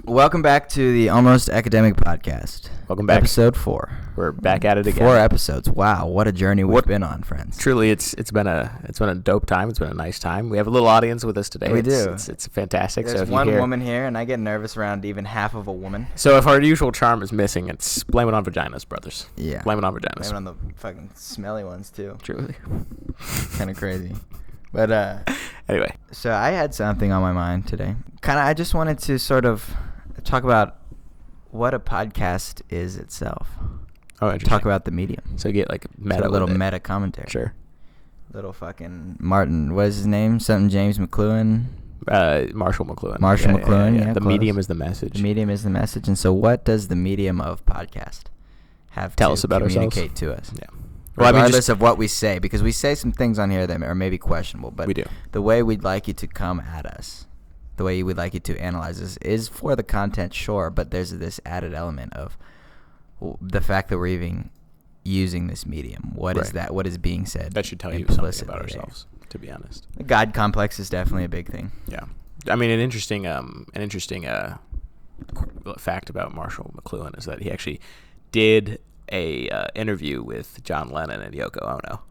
Welcome back to the Almost Academic Podcast. Welcome back. Episode 4. We're back at it again. 4 episodes. Wow, what a journey we've been on, friends. Truly, it's been a dope time. It's been a nice time. We have a little audience with us today. We do. It's fantastic. There's so if one you hear, woman here, and I get nervous around even half of a woman. So if our usual charm is missing, it's blame it on vaginas, brothers. Yeah. Blame it on vaginas. Blame it on the fucking smelly ones, too. Truly. Kind of crazy. But, anyway. So I had something on my mind today. I just wanted to sort of talk about what a podcast is itself. Oh, interesting. Talk about the medium. So get like meta. A little meta commentary. Sure. Little fucking Martin. What is his name? Something James McLuhan. Marshall McLuhan. McLuhan. Yeah, the close. medium is the message. The medium is the message. And so what does the medium of podcast have Tell to us about communicate ourselves. to us? Yeah. Well, regardless of what we say, because we say some things on here that are maybe questionable, but we do. The way we'd like you to come at us, the way we'd like you to analyze us is for the content, sure, but there's this added element of the fact that we're even using this medium. What is that? What is being said? That should tell you something about ourselves, to be honest. The God complex is definitely a big thing. Yeah. I mean, an interesting fact about Marshall McLuhan is that he actually did a interview with John Lennon and Yoko Ono,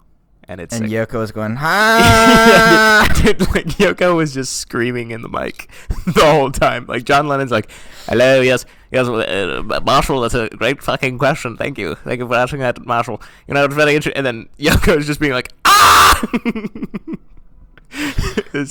and Yoko was going, "Ha!" Dude, like Yoko was just screaming in the mic the whole time. Like John Lennon's like, "Hello, yes, Marshall, that's a great fucking question. Thank you for asking that, Marshall. You know, it's very interesting." And then Yoko is just being like, "Ah!"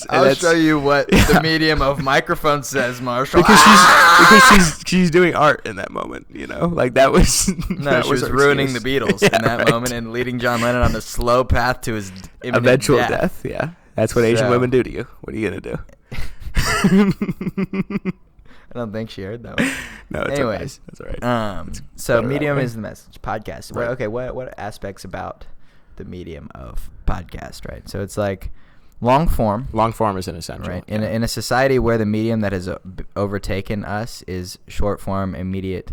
I'll show you what the medium of microphone says, Marshall. Because she's doing art in that moment, you know? Like that was she was ruining the Beatles in that moment and leading John Lennon on a slow path to his eventual death. Yeah. That's what Asian women do to you. What are you going to do? I don't think she heard that one. No, it's anyways. That's all right. So medium is the message. Podcast. Right. Okay, what aspects about the medium of podcast, right? So it's like long form. Long form is an essential. Right. Yeah. In a society where the medium that has overtaken us is short form, immediate,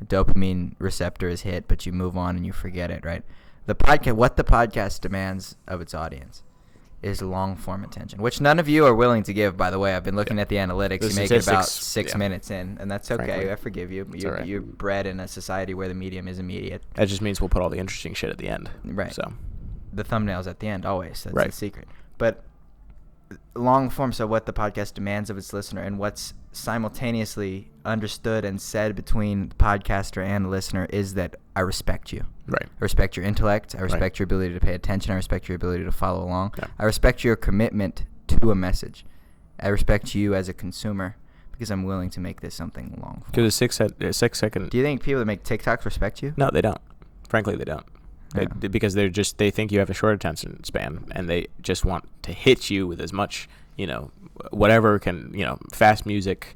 dopamine receptor is hit, but you move on and you forget it, right? What the podcast demands of its audience is long form attention, which none of you are willing to give, by the way. I've been looking at the analytics. You make it about 6 minutes in, and that's okay. Frankly, I forgive you. Right. You're bred in a society where the medium is immediate. That just means we'll put all the interesting shit at the end. Right. So the thumbnails at the end, always. That's right. the secret. But long form, so what the podcast demands of its listener and what's simultaneously understood and said between the podcaster and the listener is that I respect you. Right. I respect your intellect. I respect your ability to pay attention. I respect your ability to follow along. Yeah. I respect your commitment to a message. I respect you as a consumer because I'm willing to make this something long form. Because a 6 second. Do you think people that make TikToks respect you? No, they don't. Frankly, they don't. Yeah. Because they think you have a short attention span, and they just want to hit you with as much, whatever can, fast music,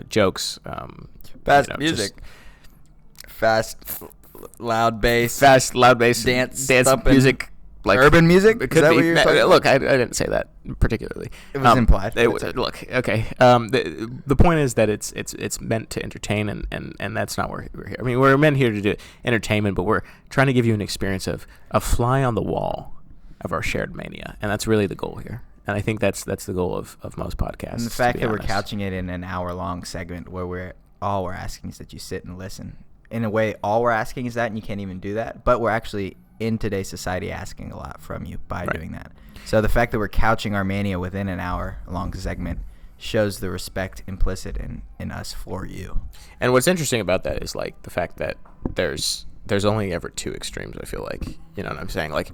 jokes. Fast music. Fast, loud bass. Fast, loud bass. Dance music. Like urban music? It could Is that be. what you're talking about? Look, I didn't say that particularly. It was implied. Look, okay. The point is that it's meant to entertain, and that's not where we're here. I mean, we're meant here to do entertainment, but we're trying to give you an experience of a fly on the wall of our shared mania, and that's really the goal here. And I think that's the goal of most podcasts. And the fact that we're couching it in an hour-long segment where all we're asking is that you sit and listen. In a way, all we're asking is that, and you can't even do that, but we're actually in today's society asking a lot from you by doing that. So the fact that we're couching our mania within an hour-long segment shows the respect implicit in us for you. And what's interesting about that is like the fact that there's only ever two extremes. I feel like, you know what I'm saying? Like,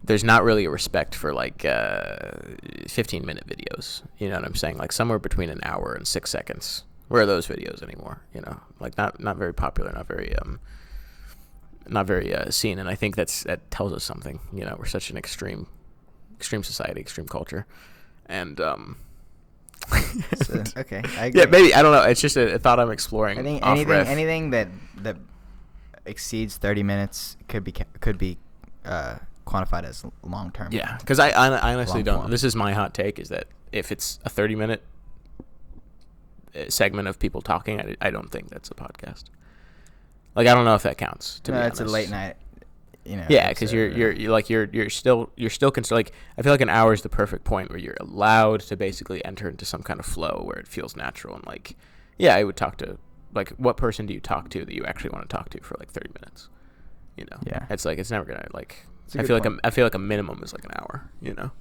there's not really a respect for like 15-minute videos. You know what I'm saying? Like somewhere between an hour and 6 seconds. Where are those videos anymore? Like not very popular, not very seen. And I think that tells us something. We're such an extreme society, extreme culture, and okay, I agree. Yeah, maybe I don't know. It's just a thought I'm exploring. I think anything that exceeds 30 minutes could be quantified as long term. Yeah, because I honestly don't. Form. This is my hot take: is that if it's a 30-minute segment of people talking, I don't think that's a podcast. Like, I don't know if that counts. To be honest, it's a late night. Yeah, because you're still like, I feel like an hour is the perfect point where you're allowed to basically enter into some kind of flow where it feels natural and like Yeah, I would talk to, like, what person do you talk to that you actually want to talk to for like 30 minutes? You know, Yeah. it's like it's never gonna like. It's a I good feel like point. I feel like a minimum is like an hour. You know,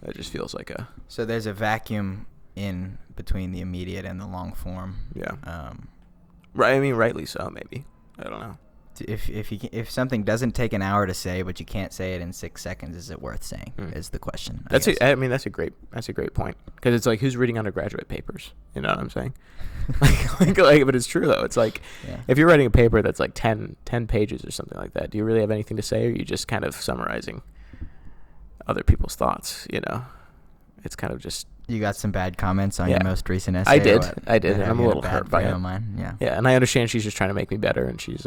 it just feels like a. So there's a vacuum in between the immediate and the long form. Yeah. Right. I mean, rightly so. Maybe. I don't know. If something doesn't take an hour to say, but you can't say it in 6 seconds, is it worth saying? Is the question. That's I mean, that's a great point, because it's like, who's reading undergraduate papers? You know what I'm saying? like, but it's true though. It's like, if you're writing a paper that's like 10 pages or something like that, do you really have anything to say, or are you just kind of summarizing other people's thoughts? You know, it's kind of just. You got some bad comments on your most recent essay. I did, and I'm a little hurt by it. Mine. Yeah. Yeah, and I understand she's just trying to make me better, and she's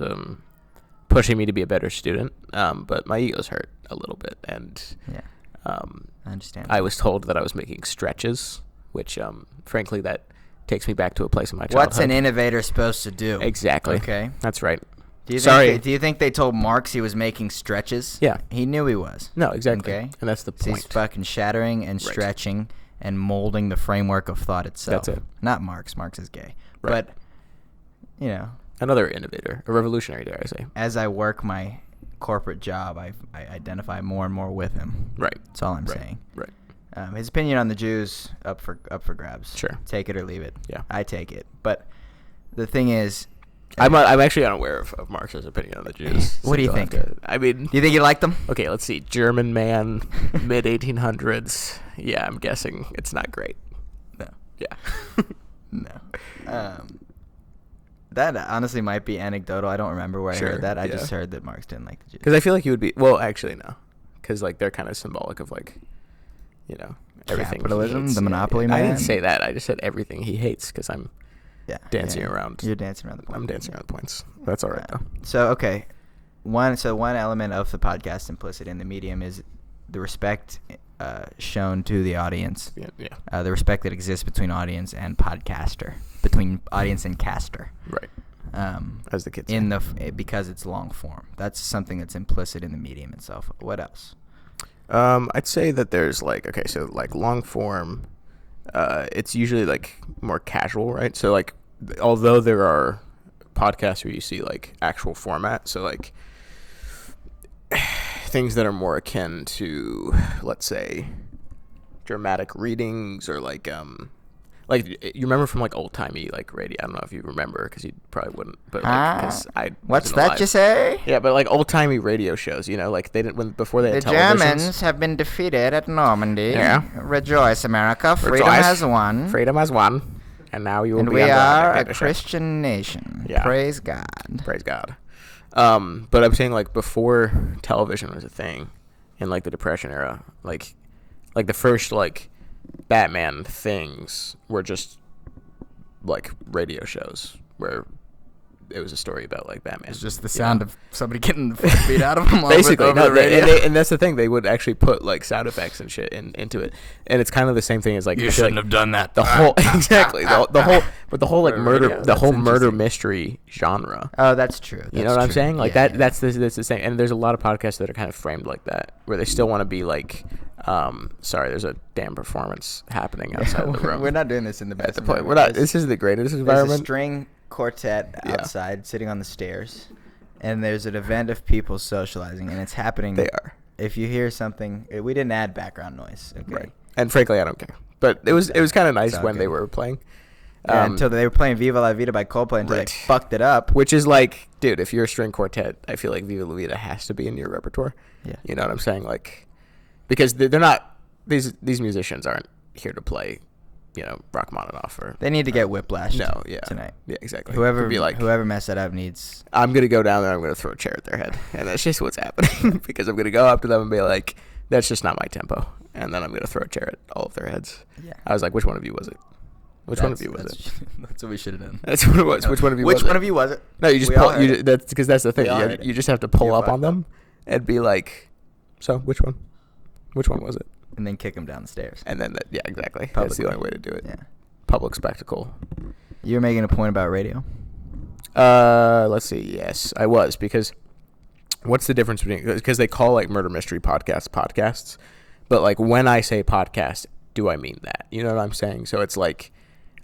pushing me to be a better student. But my ego's hurt a little bit, and I understand. I was told that I was making stretches, which frankly that takes me back to a place in my childhood. What's an innovator supposed to do? Exactly. Okay. That's right. Do you think they told Marx he was making stretches? Yeah. He knew he was. No, exactly. Okay. And that's the So point. he's fucking shattering and stretching and molding the framework of thought itself. That's it. Not Marx. Marx is gay. Right. But, you know. Another innovator, a revolutionary, dare I say. As I work my corporate job, I identify more and more with him. Right. That's all I'm saying. Right. His opinion on the Jews, up for grabs. Sure. Take it or leave it. Yeah. I take it. But the thing is, I'm actually unaware of Marx's opinion on the Jews. What do you think? I mean, do you think you liked them? Okay, let's see. German man, mid 1800s. Yeah, I'm guessing it's not great. No. Yeah. No. That honestly might be anecdotal. I don't remember where I heard that. I just heard that Marx didn't like the Jews. Because I feel like he would be. Well, actually, no. Because like they're kind of symbolic of like, you know, everything. Capitalism, the monopoly man. I didn't say that. I just said everything he hates, because I'm dancing around. You're dancing around the point. I'm dancing around the points. That's all right though. So okay, one element of the podcast implicit in the medium is the respect shown to the audience. Yeah. The respect that exists between audience and podcaster, between audience and caster. Right. As the kids say. Because it's long form. That's something that's implicit in the medium itself. What else? I'd say that there's like, okay, so like long form, it's usually like more casual, right? So like, although there are podcasts where you see like actual format, so like things that are more akin to, let's say, dramatic readings, or like you remember from like old timey like radio. I don't know if you remember, because you probably wouldn't. But like, 'cause I what's wasn't that alive. you say? Yeah, but like old timey radio shows, you know, like they didn't before they had The televisions. Germans have been defeated at Normandy. Yeah. Rejoice, America! Freedom Rejoice. has won. Freedom has won, and now you will And be we under are a dictatorship. Christian nation. Yeah. Praise God. Praise God. But I'm saying like before television was a thing, in like the Depression era, like the first like Batman things were just like radio shows where it was a story about like Batman. It's just the sound of somebody getting the fuck beat out of them. Basically, over the radio. and that's the thing. They would actually put like sound effects and shit into it, and it's kind of the same thing as like You shouldn't have done that. the whole exactly the whole like For murder radio, the that's whole murder interesting. mystery genre. Oh, that's true. You know what I'm saying? Like that's the same. And there's a lot of podcasts that are kind of framed like that, where they still want to be like, sorry, there's a damn performance happening outside of the room. We're not doing this in the best. At the point, we're not. This is the greatest There's environment. a string quartet outside sitting on the stairs, and there's an event of people socializing, and it's happening. They are. If you hear something, we didn't add background noise. Okay. Right. And frankly, I don't care. But it was kind of nice all when good. they were playing. Yeah, until they were playing Viva La Vida by Coldplay until they fucked it up. Which is like, dude, if you're a string quartet, I feel like Viva La Vida has to be in your repertoire. Yeah. You know what I'm saying? Like, because they're not, these musicians aren't here to play, you know, Rachmaninoff or. They need to get whiplashed. Tonight. Yeah, exactly. Whoever be like, whoever messed that up needs. I'm gonna go down there. I'm gonna throw a chair at their head, and that's just what's happening. Because I'm gonna go up to them and be like, "That's just not my tempo," and then I'm gonna throw a chair at all of their heads. Yeah. I was like, "Which one of you was it? Which one of you was it?" That's what we should have done. That's what it was. Which one of you? Which was one it? of you was it? No, you just We all pull. heard You it. that's because that's the thing. We all heard You it. just have to pull You up on fucked them and be like, "So which one? Which one was it?" And then kick him down the stairs. And then yeah, exactly. That's Publicly. the only way to do it. Yeah. Public spectacle. You were making a point about radio. Let's see. Yes, I was, because what's the difference between, because they call like murder mystery podcasts, but like when I say podcast, do I mean that? You know what I'm saying? So it's like,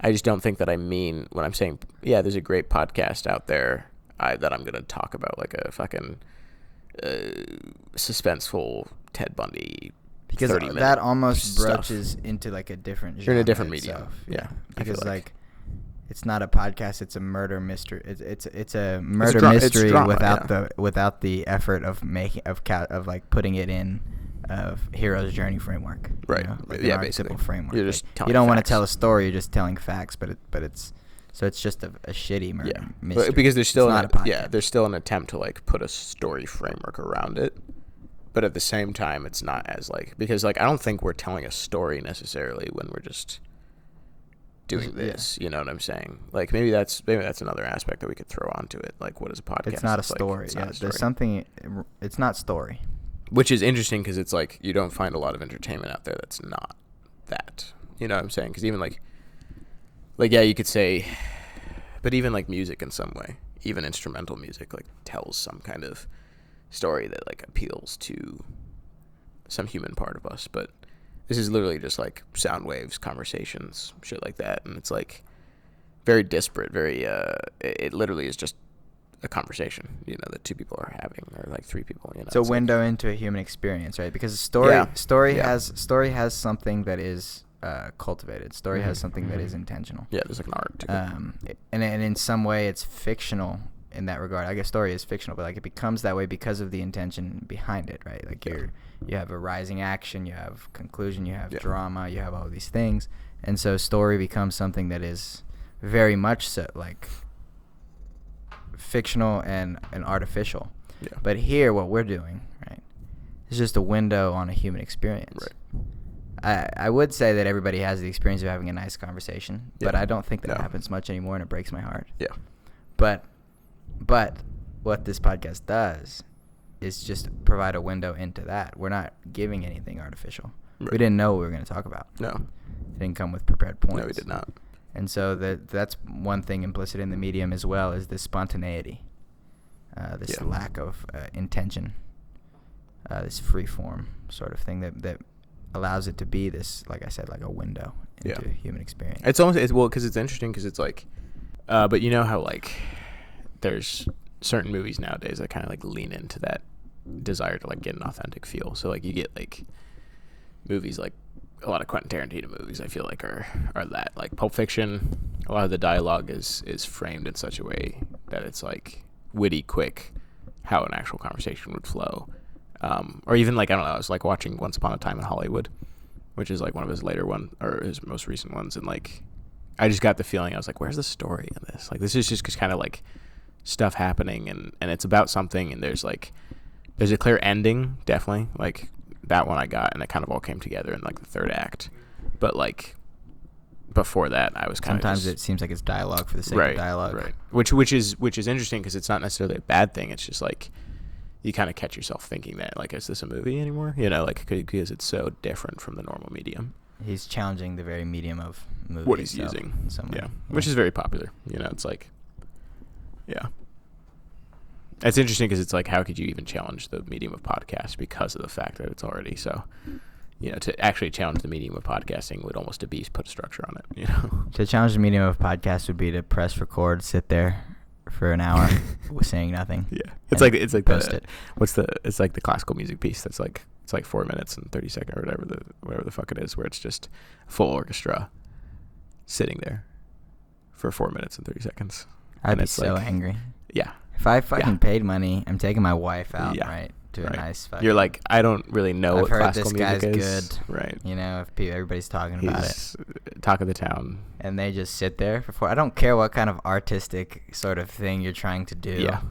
I just don't think that I mean when I'm saying, yeah, there's a great podcast out there that I'm going to talk about, like a fucking suspenseful Ted Bundy. Because that almost broaches into like a different genre. You're in a different medium. Yeah. Because like it's not a podcast, it's a murder mystery. It's a murder mystery drama, without the effort of like putting it in hero's journey framework. Right. You know? Like yeah, basically. Framework. You're just telling you don't want to tell a story, you're just telling facts, but it's just a shitty murder mystery. Because there's still there's still an attempt to like put a story framework around it. But at the same time, it's not as like, because like I don't think we're telling a story necessarily when we're just doing this. You know what I'm saying? Like maybe that's another aspect that we could throw onto it. Like, what is a podcast? It's not a story. It's not a story. There's something. It's not story. Which is interesting because it's like you don't find a lot of entertainment out there that's not that. You know what I'm saying? Because even like yeah, you could say, but even like music in some way, even instrumental music, like tells some kind of story that like appeals to some human part of us. But this is literally just like sound waves, conversations, shit like that, and it's like very disparate, very it literally is just a conversation, you know, that two people are having, or like three people, you know. It's a window into a human experience, right? Because story has something that is cultivated. Story has something that is intentional. Yeah, there's like an art to it. And in some way it's fictional in that regard. I guess story is fictional, but like it becomes that way because of the intention behind it, right? Like you have a rising action, you have conclusion, you have drama, you have all these things, and so story becomes something that is very much so like fictional and artificial. Yeah. But here, what we're doing, right, is just a window on a human experience. Right. I would say that everybody has the experience of having a nice conversation, but I don't think that happens much anymore, and it breaks my heart. Yeah. But what this podcast does is just provide a window into that. We're not giving anything artificial. Right. We didn't know what we were going to talk about. No. It didn't come with prepared points. No, we did not. And so that's one thing implicit in the medium as well, is this spontaneity, this lack of intention, this free form sort of thing that allows it to be this, like I said, like a window into human experience. It's almost because it's interesting because it's like, but you know how like there's certain movies nowadays that kind of like lean into that desire to like get an authentic feel. So like you get like movies like a lot of Quentin Tarantino movies, I feel like are that, like Pulp Fiction. A lot of the dialogue is framed in such a way that it's like witty, quick, how an actual conversation would flow. Or even like, I don't know, I was like watching Once Upon a Time in Hollywood, which is like one of his later or his most recent ones, and like I just got the feeling, I was like, where's the story in this? Like this is just kind of like stuff happening, and it's about something, and there's a clear ending, definitely, like that one I got, and it kind of all came together in like the third act. But like before that, I was kind of sometimes it seems like it's dialogue for the sake of dialogue, right? Which is interesting because it's not necessarily a bad thing. It's just like you kind of catch yourself thinking that, like, is this a movie anymore? You know, like because it's so different from the normal medium. He's challenging the very medium of movie. What he's using, which is very popular. You know, it's like, it's interesting because it's like, how could you even challenge the medium of podcast because of the fact that it's already so, you know, to actually challenge the medium of podcasting would almost put a structure on it, you know. To challenge the medium of podcast would be to press record, sit there for an hour saying nothing. Yeah. It's like it's like the classical music piece that's like, it's like 4 minutes and 30 seconds or whatever the fuck it is, where it's just full orchestra sitting there for 4 minutes and 30 seconds. I'd be so angry. Yeah. If I fucking paid money, I'm taking my wife out, right? To a nice fucking... You're like, I don't really know what classical music is. I've heard this guy's good. Right. You know, if everybody's talking about it. Talk of the town. And they just sit there for I don't care what kind of artistic sort of thing you're trying to do. Yeah.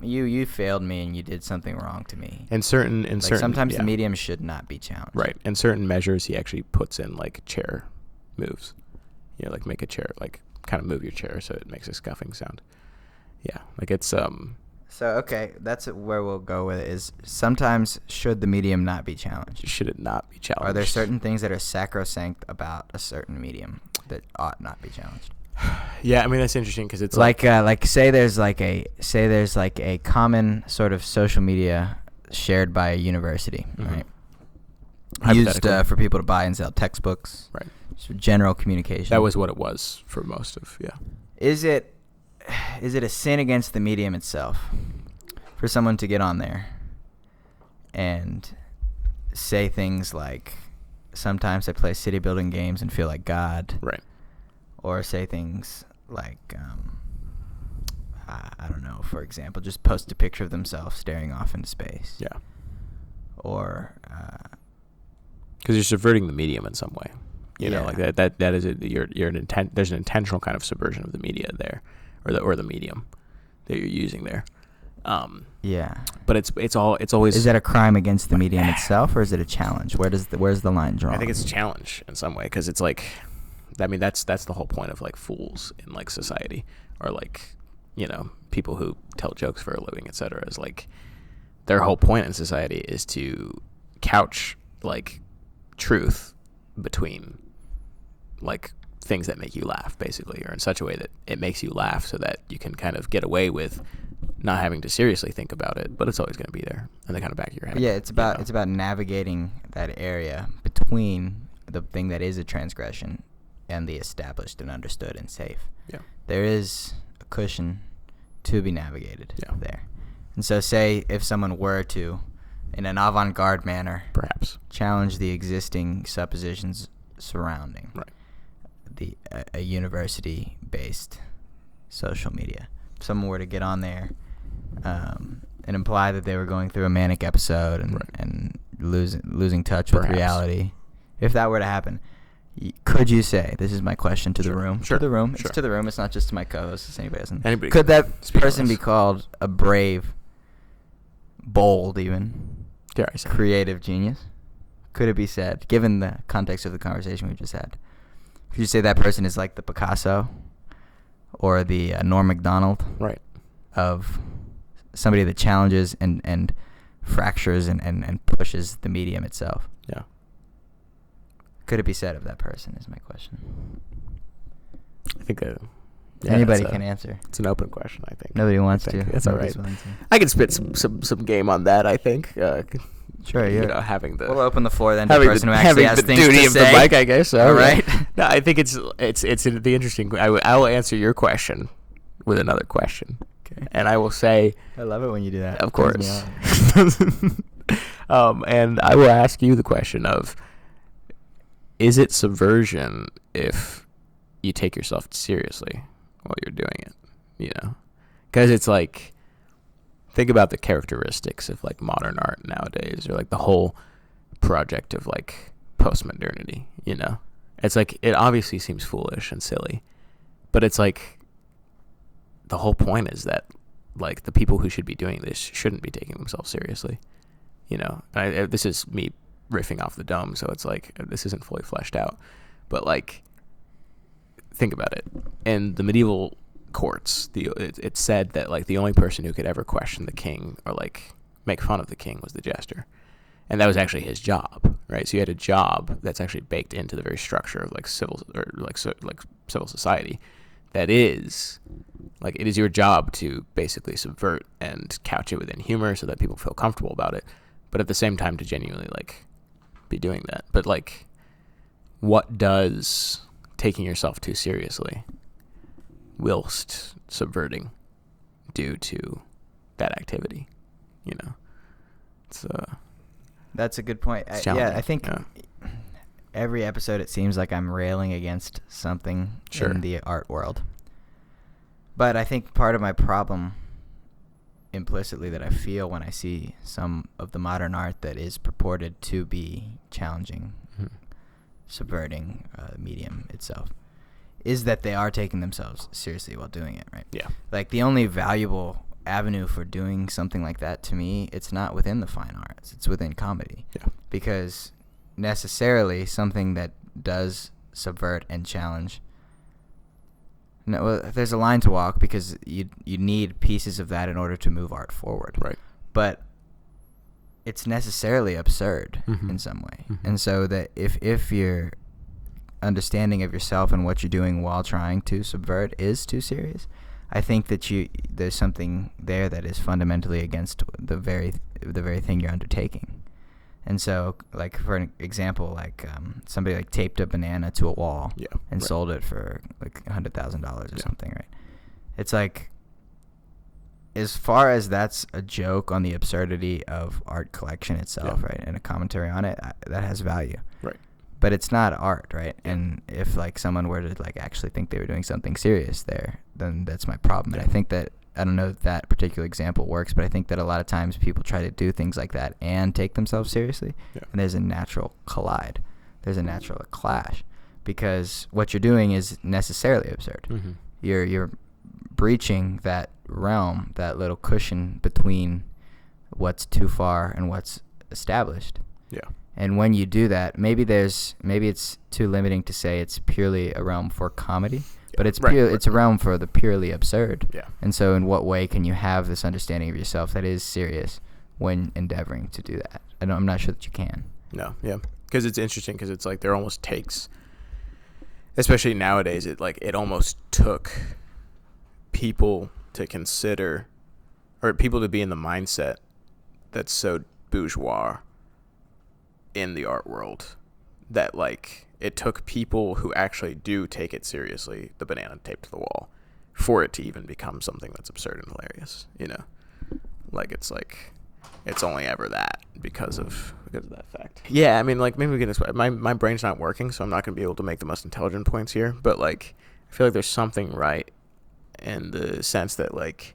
You failed me and you did something wrong to me. Sometimes the medium should not be challenged. Right. In certain measures, he actually puts in like chair moves. You know, like make a chair, like kind of move your chair so it makes a scuffing sound. Yeah, like it's So okay, that's where we'll go with it. Is sometimes should the medium not be challenged? Should it not be challenged? Are there certain things that are sacrosanct about a certain medium that ought not be challenged? Yeah, I mean that's interesting because it's like say there's like a common sort of social media shared by a university, right? Used for people to buy and sell textbooks, right? So general communication. That was what it was for most of, yeah. Is it a sin against the medium itself for someone to get on there and say things like, sometimes I play city building games and feel like God. Right. Or say things like, I don't know, for example, just post a picture of themselves staring off into space. Yeah. Or... because you're subverting the medium in some way. You know, like that is there's an intentional kind of subversion of the media there, or the medium that you're using there. But it's always. Is that a crime against the medium itself, or is it a challenge? Where's the line drawn? I think it's a challenge in some way, because it's like, I mean, that's the whole point of like fools in like society, or like, you know, people who tell jokes for a living, etc. Is like, their whole point in society is to couch like truth between like things that make you laugh, basically, or in such a way that it makes you laugh, so that you can kind of get away with not having to seriously think about it, but it's always going to be there in the kind of back of your head. Yeah, it's about navigating that area between the thing that is a transgression and the established and understood and safe. Yeah, there is a cushion to be navigated there. And so, say if someone were to, in an avant-garde manner, perhaps challenge the existing suppositions surrounding a university-based social media. If someone were to get on there and imply that they were going through a manic episode and losing touch with reality, if that were to happen, could you say, this is my question to the room, to the room, it's to the room, it's not just to my co-host, it's anybody could that person be called a brave, bold even, creative genius? Could it be said, given the context of the conversation we just had? Could you say that person is like the Picasso or the Norm Macdonald of somebody that challenges and fractures and pushes the medium itself? Yeah. Could it be said of that person is my question. I think anybody can answer. It's an open question, I think. Nobody wants to. That's all right. I can spit some game on that, I think. Sure, you know, having the... We'll open the floor then to the person who actually has things to say. Having the duty of the mic, I guess. All right. No, I think it's the interesting... I will answer your question with another question. Okay. And I will say... I love it when you do that. Of course. And I will ask you the question of, is it subversion if you take yourself seriously while you're doing it? You know? Because it's like... Think about the characteristics of like modern art nowadays, or like the whole project of like post-modernity, you know? It's like, it obviously seems foolish and silly, but it's like the whole point is that like the people who should be doing this shouldn't be taking themselves seriously, you know? This is me riffing off the dome, so it's like, this isn't fully fleshed out, but like, think about it. In the medieval courts, it said that like the only person who could ever question the king or like make fun of the king was the jester, and that was actually his job, right? So you had a job that's actually baked into the very structure of like civil society, that is like, it is your job to basically subvert and couch it within humor so that people feel comfortable about it, but at the same time to genuinely like be doing that. But like, what does taking yourself too seriously whilst subverting due to that activity, you know? It's that's a good point. I think every episode it seems like I'm railing against something in the art world, but I think part of my problem implicitly that I feel when I see some of the modern art that is purported to be challenging, subverting the medium itself, is that they are taking themselves seriously while doing it, right? Yeah. Like, the only valuable avenue for doing something like that, to me, it's not within the fine arts. It's within comedy. Yeah. Because necessarily something that does subvert and challenge, there's a line to walk, because you need pieces of that in order to move art forward. Right. But it's necessarily absurd in some way. And so that if you're understanding of yourself and what you're doing while trying to subvert is too serious, I think that there's something there that is fundamentally against the very thing you're undertaking. And so, like, for an example, like, somebody, like, taped a banana to a wall and sold it for, like, $100,000 or something, right? It's like, as far as that's a joke on the absurdity of art collection itself, right, and a commentary on it, that has value. Right. But it's not art, right? Yeah. And if, like, someone were to, like, actually think they were doing something serious there, then that's my problem. And I think that, I don't know if that particular example works, but I think that a lot of times people try to do things like that and take themselves seriously, and there's a natural collide. There's a natural clash, because what you're doing is necessarily absurd. Mm-hmm. You're breaching that realm, that little cushion between what's too far and what's established. Yeah. And when you do that, maybe it's too limiting to say it's purely a realm for comedy, but it's it's a realm for the purely absurd. Yeah. And so in what way can you have this understanding of yourself that is serious when endeavoring to do that? I'm not sure that you can. No, yeah. Because it's interesting, because it's like there almost takes, especially nowadays, it almost took people to consider, or people to be in the mindset that's so bourgeois in the art world, that, like, it took people who actually do take it seriously, the banana taped to the wall, for it to even become something that's absurd and hilarious, you know? It's only ever that because of that fact. Yeah, I mean, like, maybe we can explain. My brain's not working, so I'm not going to be able to make the most intelligent points here, but, like, I feel like there's something right in the sense that, like,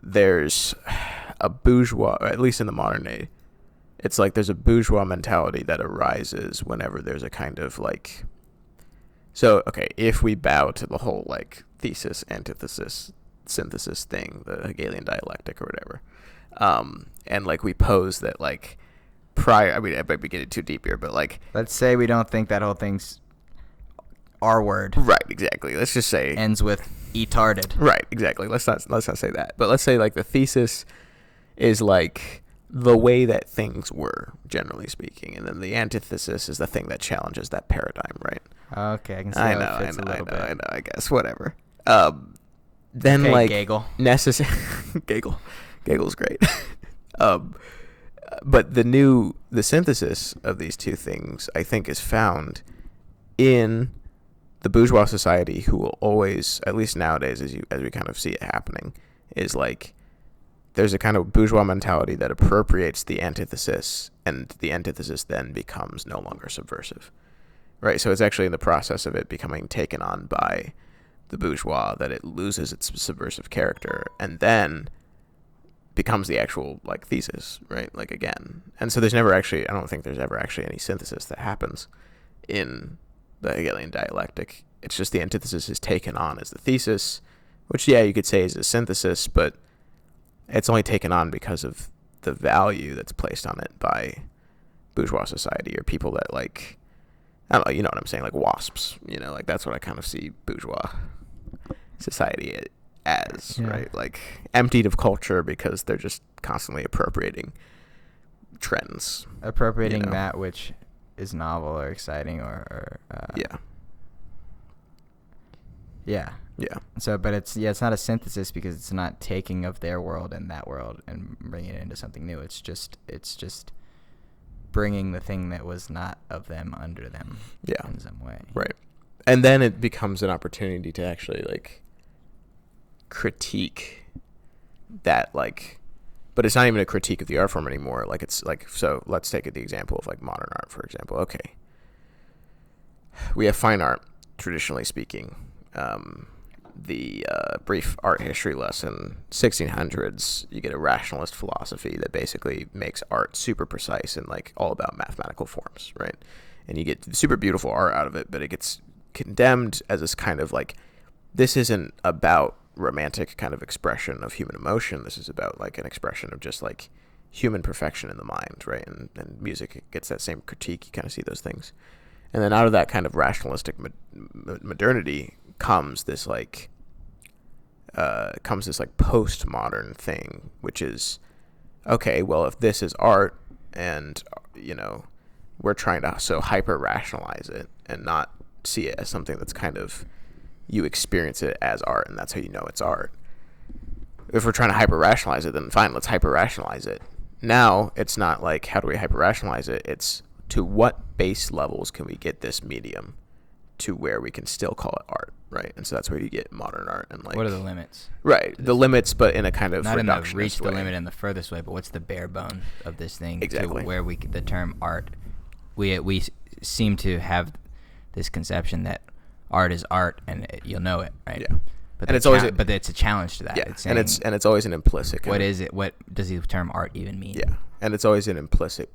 there's a bourgeois, or at least in the modern day, it's like there's a bourgeois mentality that arises whenever there's a kind of, like, so, okay, if we bow to the whole, like, thesis, antithesis, synthesis thing, the Hegelian dialectic or whatever, and, like, we pose that, like, I might be getting too deep here, but, like, let's say we don't think that whole thing's R word. Right, exactly. Let's just say ends with etarded. Right, exactly. Let's not say that. But let's say, like, the thesis is, like, the way that things were, generally speaking, and then the antithesis is the thing that challenges that paradigm, right? Okay, I can see how it fits a little bit. I know, I guess, whatever. Then, okay, like, Gagel. Gagel's great. But the synthesis of these two things, I think, is found in the bourgeois society, who will always, at least nowadays, as we kind of see it happening, is, like, there's a kind of bourgeois mentality that appropriates the antithesis, and the antithesis then becomes no longer subversive, right? So it's actually in the process of it becoming taken on by the bourgeois that it loses its subversive character, and then becomes the actual, like, thesis, right? Like, again. And so there's never actually, I don't think there's ever actually any synthesis that happens in the Hegelian dialectic. It's just the antithesis is taken on as the thesis, which, yeah, you could say is a synthesis, but it's only taken on because of the value that's placed on it by bourgeois society, or people that, like, I don't know, you know what I'm saying, like wasps, you know, like, that's what I kind of see bourgeois society as, right? Like, emptied of culture because they're just constantly appropriating trends. Appropriating, you know, that which is novel or exciting or Yeah. So, but it's not a synthesis, because it's not taking of their world and that world and bringing it into something new. It's just bringing the thing that was not of them under them. Yeah. In some way. Right. And then it becomes an opportunity to actually, like, critique that, like, but it's not even a critique of the art form anymore. Like, it's like, so let's take the example of, like, modern art, for example. Okay. We have fine art, traditionally speaking. The brief art history lesson, 1600s, you get a rationalist philosophy that basically makes art super precise and, like, all about mathematical forms, right? And you get super beautiful art out of it, but it gets condemned as this kind of, like, this isn't about romantic kind of expression of human emotion. This is about, like, an expression of just, like, human perfection in the mind, right? And music gets that same critique. You kind of see those things. And then out of that kind of rationalistic modernity comes this, like, postmodern thing, which is, okay, well, if this is art and, you know, we're trying to so hyper rationalize it and not see it as something that's kind of, you experience it as art and that's how you know it's art. If we're trying to hyper rationalize it, then fine, let's hyper rationalize it. now it's not like how do we hyper rationalize it, it's to what base levels can we get this medium to where we can still call it art, right? And so that's where you get modern art and like what are the limits? Right, the limits, but in a kind of not in the reach way. The limit in the furthest way, but what's the bare bone of this thing exactly to where the term art, we seem to have this conception that art is art and you'll know it, right? Yeah. But and it's always but it's a challenge to that. Yeah, it's saying, and it's always an implicit. What is it? What does the term art even mean? Yeah, and it's always an implicit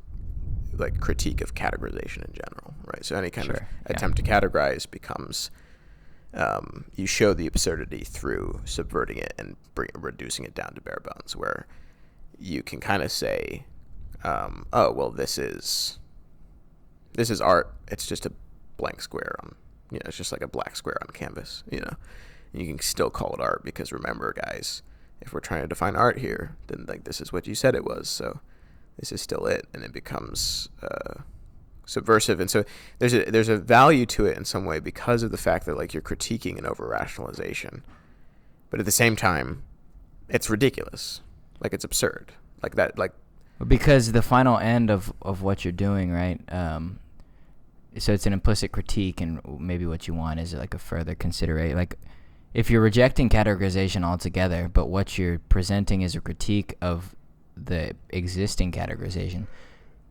like critique of categorization in general, right? So any kind of attempt to categorize becomes you show the absurdity through subverting it and reducing it down to bare bones, where you can kind of say, oh well, this is art. It's just a blank square on, it's just like a black square on canvas, and you can still call it art because remember, guys, if we're trying to define art here, then like this is what you said it was, so this is still it, and it becomes subversive. And so there's a value to it in some way because of the fact that like you're critiquing an over rationalization, but at the same time, it's ridiculous, like it's absurd, like that, like because the final end of what you're doing, right? So it's an implicit critique, and maybe what you want is like a further consideration. Like if you're rejecting categorization altogether, but what you're presenting is a critique of the existing categorization,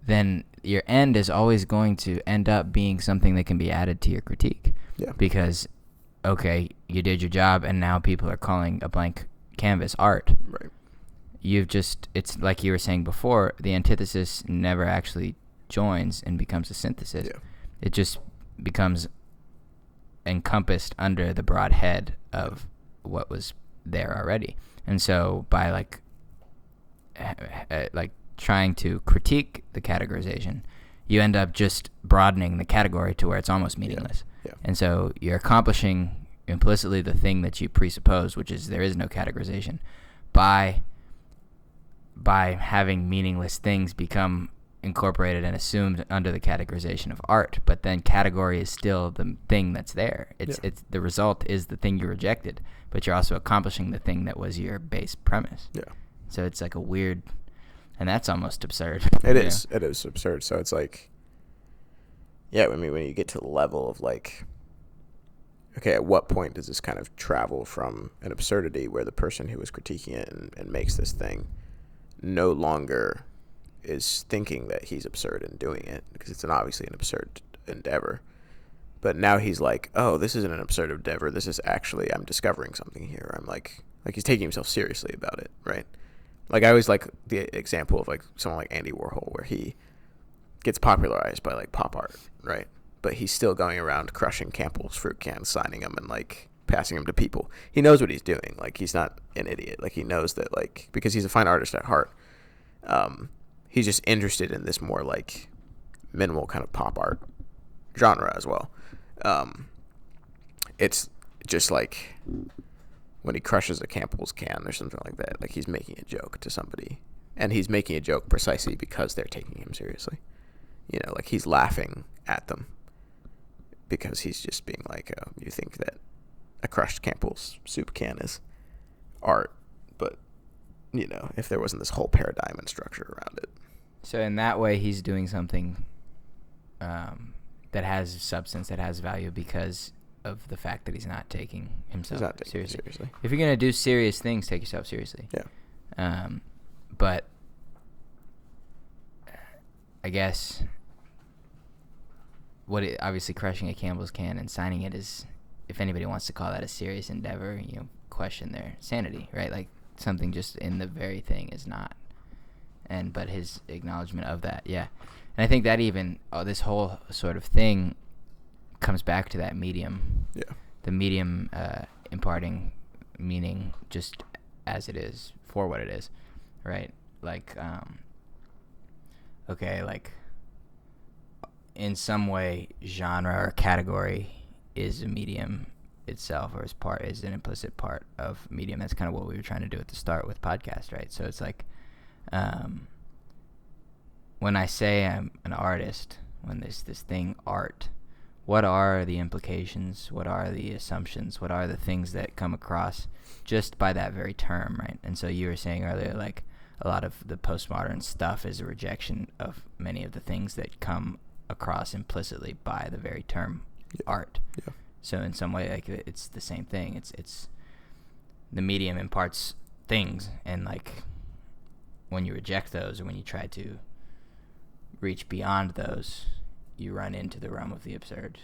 then your end is always going to end up being something that can be added to your critique. Yeah. Because, okay, you did your job, and now people are calling a blank canvas art. Right. It's like you were saying before, the antithesis never actually joins and becomes a synthesis. Yeah. It just becomes encompassed under the broad head of what was there already. And so by like trying to critique the categorization, you end up just broadening the category to where it's almost meaningless. Yeah. And so you're accomplishing implicitly the thing that you presuppose, which is there is no categorization, by having meaningless things become incorporated and assumed under the categorization of art. But then category is still the thing that's there. It's the result is the thing you rejected, but you're also accomplishing the thing that was your base premise. Yeah. So it's like a weird, and that's almost absurd. It is absurd. So it's like, I mean, when you get to the level of like, okay, at what point does this kind of travel from an absurdity where the person who is critiquing it and makes this thing no longer is thinking that he's absurd in doing it, because it's obviously an absurd endeavor, but now he's like, oh, this isn't an absurd endeavor, this is actually, I'm discovering something here. I'm like he's taking himself seriously about it, right? Like I always like the example of like someone like Andy Warhol, where he gets popularized by like pop art, right? But he's still going around crushing Campbell's fruit cans, signing them, and like passing them to people. He knows what he's doing. Like he's not an idiot. Like he knows that, like, because he's a fine artist at heart. He's just interested in this more like minimal kind of pop art genre as well. It's just like when he crushes a Campbell's can or something like that, like he's making a joke to somebody, and he's making a joke precisely because they're taking him seriously. Like he's laughing at them because he's just being like, oh, you think that a crushed Campbell's soup can is art, but if there wasn't this whole paradigm and structure around it. So in that way, he's doing something that has substance, that has value, because of the fact that he's not taking himself seriously. If you're gonna do serious things, take yourself seriously. Yeah. But I guess obviously crushing a Campbell's can and signing it is, if anybody wants to call that a serious endeavor, question their sanity, right? Like something just in the very thing is not. But his acknowledgement of that, yeah. And I think that even this whole sort of thing comes back to that medium. Yeah. The medium imparting meaning just as it is, for what it is, right? Like, okay, like in some way, genre or category is a medium itself, or is an implicit part of medium. That's kind of what we were trying to do at the start with podcast, right? So it's like, when I say I'm an artist, when there's this thing art, what are the implications? What are the assumptions? What are the things that come across just by that very term, right? And so you were saying earlier, like, a lot of the postmodern stuff is a rejection of many of the things that come across implicitly by the very term art. Yeah. So in some way, like, it's the same thing. It's the medium imparts things, and like when you reject those or when you try to reach beyond those, you run into the realm of the absurd.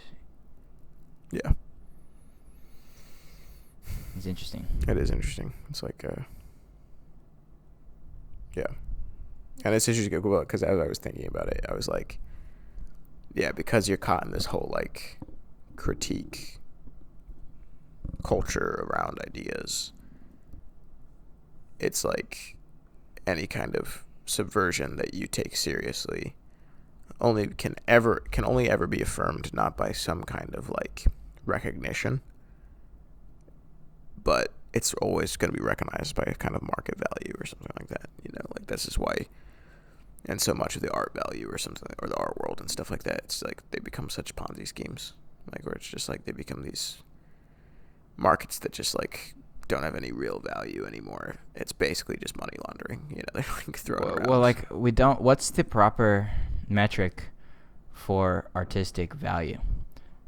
Yeah. It's interesting. It is interesting. It's like, yeah. And it's interesting because as I was thinking about it, I was like, yeah, because you're caught in this whole, like, critique culture around ideas, it's like any kind of subversion that you take seriously can only ever be affirmed not by some kind of, like, recognition, but it's always going to be recognized by a kind of market value or something like that. Like, this is why, and so much of the art value or something, or the art world and stuff like that, it's like they become such Ponzi schemes, like, where it's just like they become these markets that just, like, don't have any real value anymore. It's basically just money laundering. They, like, throw it around. Well, like, what's the proper metric for artistic value,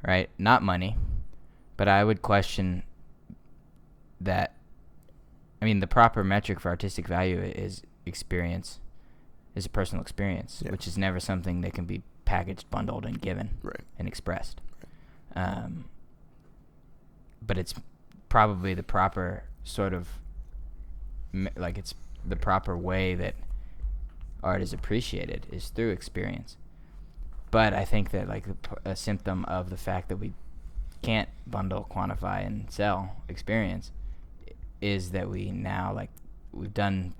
right? Not money, but I would question that. I mean, the proper metric for artistic value is experience, is a personal experience, which is never something that can be packaged, bundled, and given and expressed. But it's probably the proper sort of, like, it's the proper way that art is appreciated is through experience. But I think that, like, a symptom of the fact that we can't bundle, quantify, and sell experience is that we now, like, we've done,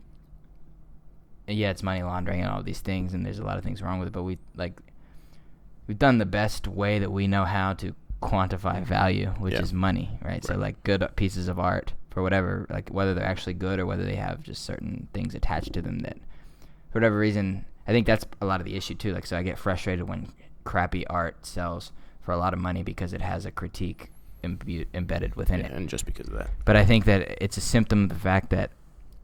it's money laundering and all these things, and there's a lot of things wrong with it, but we've done the best way that we know how to quantify value, which is money, right? So, like, good pieces of art, for whatever, like, whether they're actually good or whether they have just certain things attached to them that, for whatever reason, I think that's a lot of the issue too. Like, so I get frustrated when crappy art sells for a lot of money because it has a critique embedded within it. And just because of that. But I think that it's a symptom of the fact that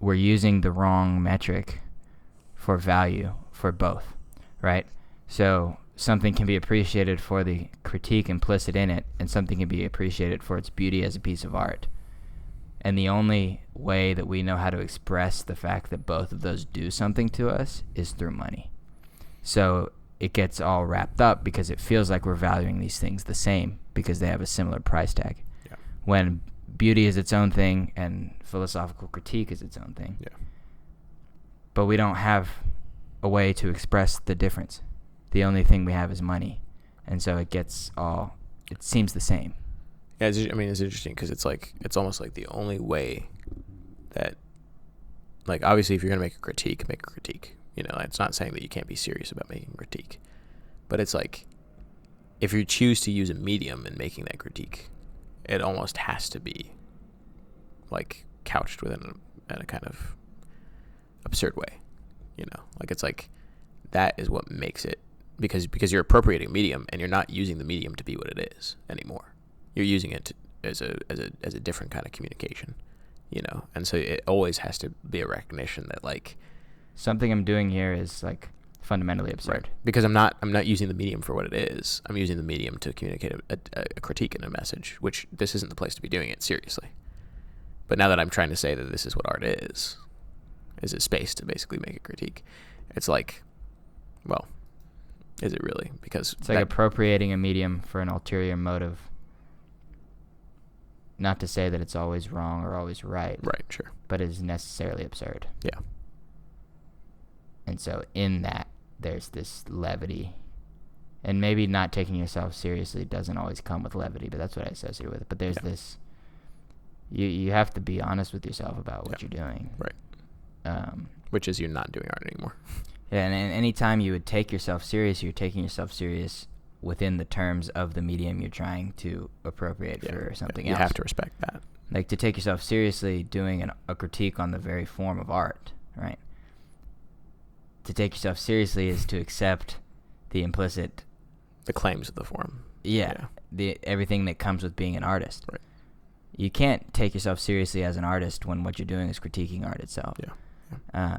we're using the wrong metric for value for both, right? So something can be appreciated for the critique implicit in it, and something can be appreciated for its beauty as a piece of art. And the only way that we know how to express the fact that both of those do something to us is through money. So it gets all wrapped up because it feels like we're valuing these things the same because they have a similar price tag. Yeah. When beauty is its own thing and philosophical critique is its own thing. Yeah. But we don't have a way to express the difference. The only thing we have is money. And so it seems the same. Yeah, it's interesting because it's like, it's almost like the only way that, like, obviously if you're going to make a critique, make a critique. It's not saying that you can't be serious about making a critique. But it's like, if you choose to use a medium in making that critique, it almost has to be, like, couched within a kind of absurd way. Like, it's like, that is what makes it, because you're appropriating a medium and you're not using the medium to be what it is anymore. You're using it as a different kind of communication, and so it always has to be a recognition that, like, something I'm doing here is, like, fundamentally absurd. Right. Because I'm not using the medium for what it is. I'm using the medium to communicate a critique and a message, which this isn't the place to be doing it seriously. But now that I'm trying to say that this is what art is a space to basically make a critique, it's like, well, is it really? Because it's like appropriating a medium for an ulterior motive. Not to say that it's always wrong or always right. Right, sure. But it is necessarily absurd. Yeah. And so in that, there's this levity. And maybe not taking yourself seriously doesn't always come with levity, but that's what I associate with it. But there's this, you have to be honest with yourself about what you're doing. Right. Which is you're not doing art anymore. Yeah, and any time you would take yourself serious, you're taking yourself serious within the terms of the medium you're trying to appropriate for something else. You have to respect that. Like, to take yourself seriously doing a critique on the very form of art, right? To take yourself seriously is to accept the implicit... the claims of the form. Yeah. Everything that comes with being an artist. Right. You can't take yourself seriously as an artist when what you're doing is critiquing art itself. Yeah.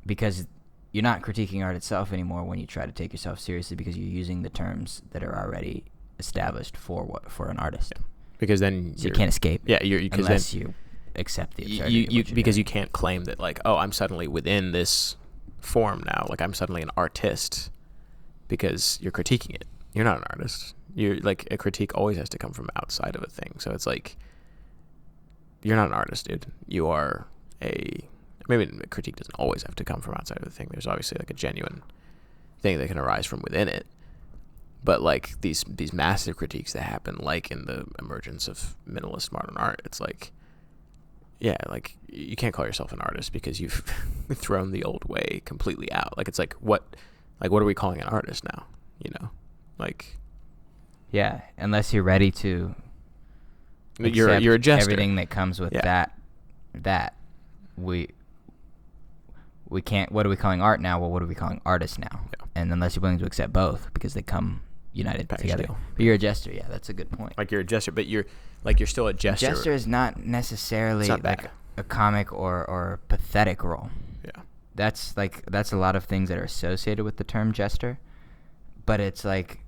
because you're not critiquing art itself anymore when you try to take yourself seriously, because you're using the terms that are already established for an artist. Yeah. Because then you can't escape. Yeah, unless you accept the absurdity because you can't claim that like, oh, I'm suddenly within this form now. Like I'm suddenly an artist because you're critiquing it. You're not an artist. You're like, a critique always has to come from outside of a thing. So it's like, you're not an artist, dude. You are maybe a critique doesn't always have to come from outside of a thing. There's obviously like a genuine thing that can arise from within it. But like these massive critiques that happen, like in the emergence of minimalist modern art, it's like, yeah, like you can't call yourself an artist because you've thrown the old way completely out. Like it's like what are we calling an artist now? You know, like, yeah, unless you're ready to. You're a jester. Everything that comes with that we can't. What are we calling art now? Well, what are we calling artists now? Yeah. And unless you're willing to accept both, because they come united together. Deal. But you're a jester. Yeah, that's a good point. Like you're a jester, but you're still a jester. Jester is not necessarily like a comic or pathetic role. Yeah. That's a lot of things that are associated with the term jester, but it's like,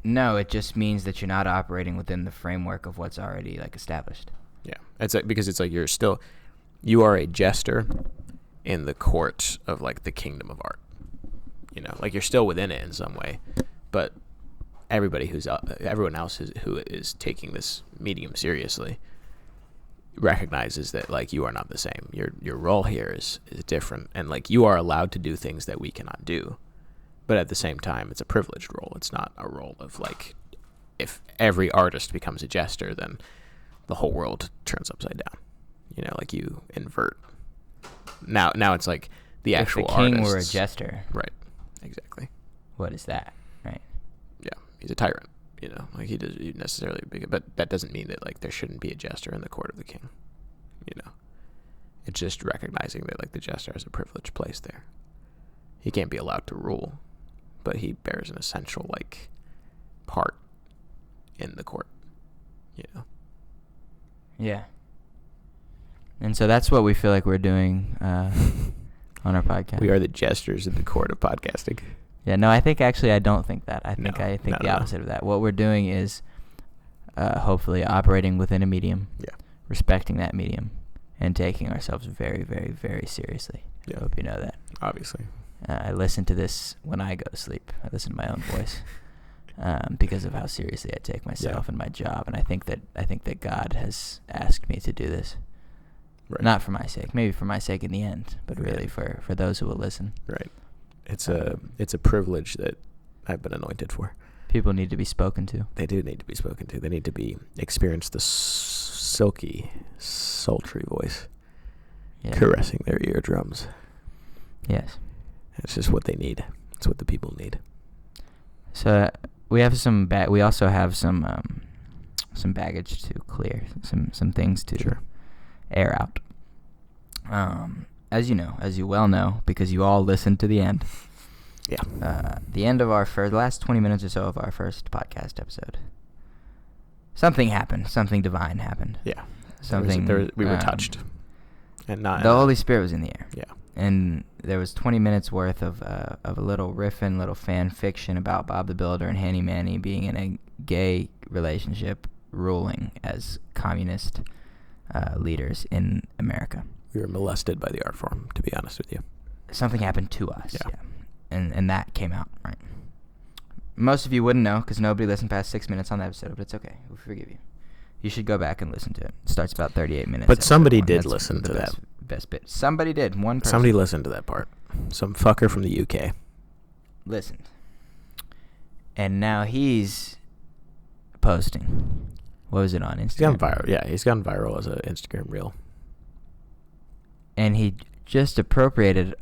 no, it just means that you're not operating within the framework of what's already like established. Yeah, it's like, because it's like you are a jester in the court of like the kingdom of art. You know, like you're still within it in some way, but everyone else who is taking this medium seriously recognizes that like you are not the same. Your role here is different, and like you are allowed to do things that we cannot do. But at the same time, it's a privileged role. It's not a role of like, if every artist becomes a jester, then the whole world turns upside down. You know, like you invert. Now it's like the actual artist. If the king were a jester. Right. Exactly. What is that? Right. Yeah. He's a tyrant. You know, like he necessarily big, but that doesn't mean that like there shouldn't be a jester in the court of the king. You know, it's just recognizing that like the jester has a privileged place there. He can't be allowed to rule, but he bears an essential like part in the court, you know. Yeah. And so that's what we feel like we're doing on our podcast. We are the jesters in the court of podcasting. Yeah, no, I don't think that. I think the opposite of that. What we're doing is hopefully operating within a medium, respecting that medium, and taking ourselves very, very, very seriously. Yeah. I hope you know that. Obviously. I listen to this when I go to sleep. I listen to my own voice because of how seriously I take myself and my job. And I think that God has asked me to do this. Right. Not for my sake, maybe for my sake in the end, but really for those who will listen. Right. It's a privilege that I've been anointed for. People need to be spoken to. They do need to be spoken to. They need to experience the silky, sultry voice caressing their eardrums. Yes. It's just what they need. It's what the people need. So we have we also have some baggage to clear, some things to air out. As you well know, because you all listened to the end. Yeah. The end of the last 20 minutes or so of our first podcast episode. Something happened. Something divine happened. Yeah. We were touched. And not the Holy Spirit was in the air. Yeah. And there was 20 minutes worth of a little riffing, little fan fiction about Bob the Builder and Hanny Manny being in a gay relationship, ruling as communist leaders in America. We were molested by the art form, to be honest with you. Something happened to us, yeah. And that came out, right? Most of you wouldn't know because nobody listened past 6 minutes on the episode, but it's okay. We forgive you. You should go back and listen to it. It starts about 38 minutes. But somebody did listen to that. Best bit. Somebody did. One person. Somebody listened to that part. Some fucker from the UK. Listened. And now he's posting. What was it on Instagram? He's gone viral. Yeah, he's gone viral as an Instagram reel. And he just appropriated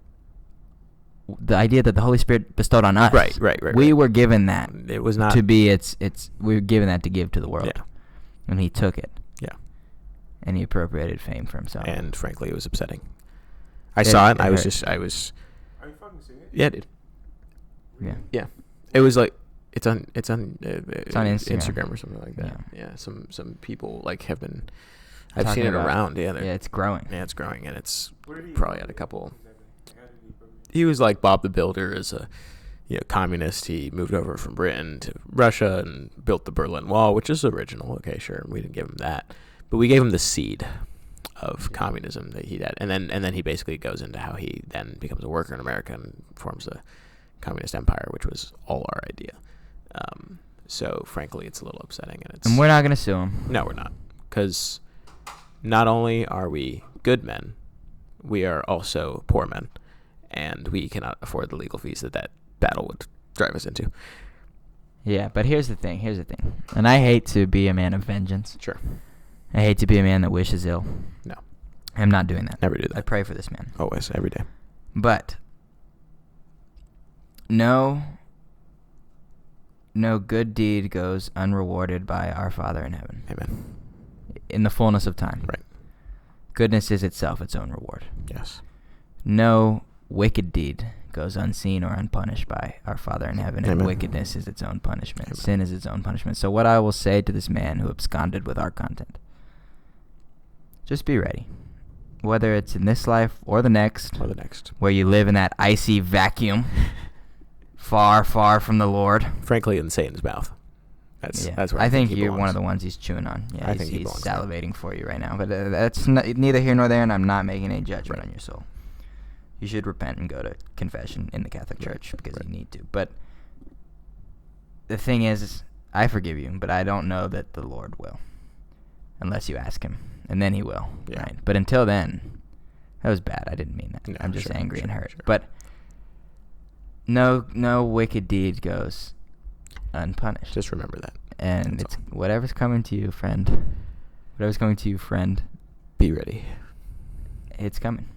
the idea that the Holy Spirit bestowed on us. Right. We were given that. It was not to be we were given that to give to the world. Yeah. And he took it. Yeah. And he appropriated fame for himself. And frankly, it was upsetting. I saw it. I was. Are you fucking seeing it? Yeah, dude. Yeah. Yeah. It was like it's on Instagram or something like that. Yeah. Some people like have been. I've Talking seen it around. Yeah. Yeah, it's growing. Yeah, it's growing, and it's probably at a couple. he was like Bob the Builder as a communist. He moved over from Britain to Russia and built the Berlin Wall, which is original. Okay, sure, we didn't give him that, but we gave him the seed of communism that he had, and then he basically goes into how he then becomes a worker in America and forms a communist empire, which was all our idea. So frankly, it's a little upsetting, and we're not gonna sue him. No, we're not, because not only are we good men, we are also poor men, and we cannot afford the legal fees that battle would drive us into. Yeah, but here's the thing, and I hate to be a man of vengeance. Sure. I hate to be a man that wishes ill. No. I'm not doing that. Never do that. I pray for this man. Always, every day. But no good deed goes unrewarded by our Father in heaven. Amen. In the fullness of time. Right. Goodness is itself its own reward. Yes. No wicked deed goes unseen or unpunished by our Father in heaven, and Amen. wickedness is its own punishment. Amen. Sin is its own punishment. So what I will say to this man who absconded with our content, just be ready. Whether it's in this life or the next, where you live in that icy vacuum, far, far from the Lord. Frankly, in Satan's mouth. That's where I think you're one of the ones he's chewing on. Yeah, he's salivating for you right now. But that's neither here nor there, and I'm not making any judgment on your soul. You should repent and go to confession in the Catholic Church because you need to. But the thing is, I forgive you, but I don't know that the Lord will, unless you ask him, and then he will. Yeah. Right? But until then, that was bad. I didn't mean that. No, I'm just angry and hurt. Sure. But no wicked deed goes unpunished. Just remember that. And it's whatever's coming to you, friend. Whatever's coming to you, friend. Be ready. It's coming.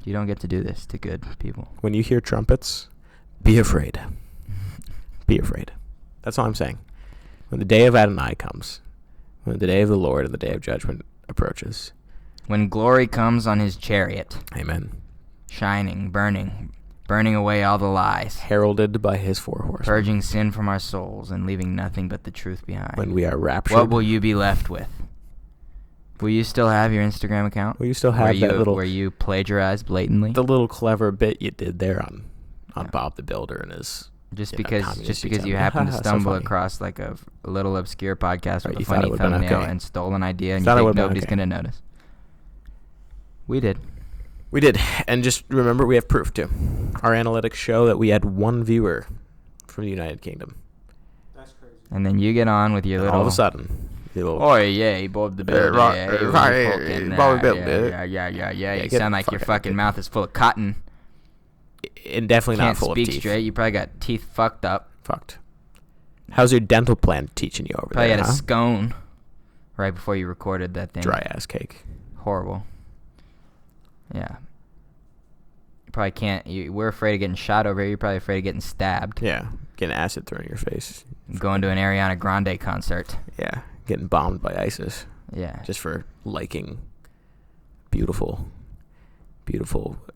You don't get to do this to good people. When you hear trumpets, be afraid. Be afraid. That's all I'm saying. When the day of Adonai comes, when the day of the Lord and the day of judgment approaches. When glory comes on his chariot. Amen. Shining, burning away all the lies. Heralded by his 4 horsemen. Purging sin from our souls and leaving nothing but the truth behind. When we are raptured. What will you be left with? Will you still have your Instagram account? Will you still have where you plagiarized blatantly? The little clever bit you did there on Bob the Builder and his just because you happened to stumble across like a little obscure podcast with a funny thumbnail and stole an idea and you think nobody's gonna notice. We did, and just remember we have proof too. Our analytics show that we had 1 viewer from the United Kingdom. That's crazy. And then you get on with your little. All of a sudden. Oh yeah, Bob the Builder. Yeah. You sound like your fucking mouth is full of cotton. And definitely not full of teeth. Can't speak straight. You probably got teeth fucked up. Fucked. How's your dental plan teaching you over probably there? Probably had a scone right before you recorded that thing. Dry ass cake. Horrible. Yeah. You probably can't. We're afraid of getting shot over here. You're probably afraid of getting stabbed. Yeah. Getting acid thrown in your face. Going to an Ariana Grande concert. Yeah. Getting bombed by ISIS. Yeah. Just for liking beautiful,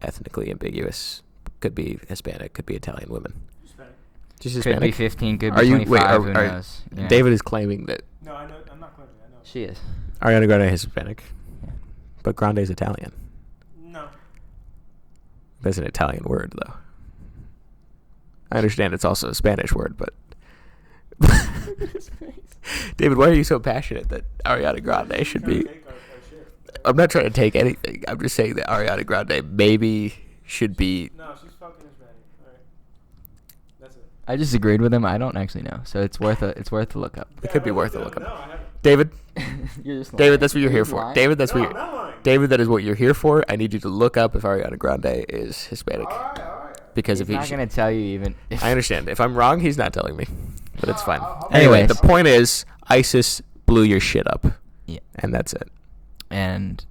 ethnically ambiguous, could be Hispanic, could be Italian women. Hispanic. Just Hispanic. Could be 15, could be 25, who knows? Yeah. David is claiming that. No, I know. I'm not claiming. I know. She is. Ariana Grande is Hispanic. Yeah. But Grande is Italian. No. That's an Italian word, though. I understand it's also a Spanish word, but... David, why are you so passionate that Ariana Grande should be... I'm not trying to take anything. I'm just saying that Ariana Grande maybe should be... No, she's fucking Hispanic. All right. That's it. I just agreed with him. I don't actually know, so it's worth a look up. It could be worth a look up. No, I haven't. David, you're just David, that's what you're here for. Lying? David, that's what I'm not lying. David, that is what you're here for. I need you to look up if Ariana Grande is Hispanic. All right. Because he's if not going to tell you even. I understand. If I'm wrong, he's not telling me. But it's fine. Anyway, the point is, ISIS blew your shit up. Yeah. And that's it. And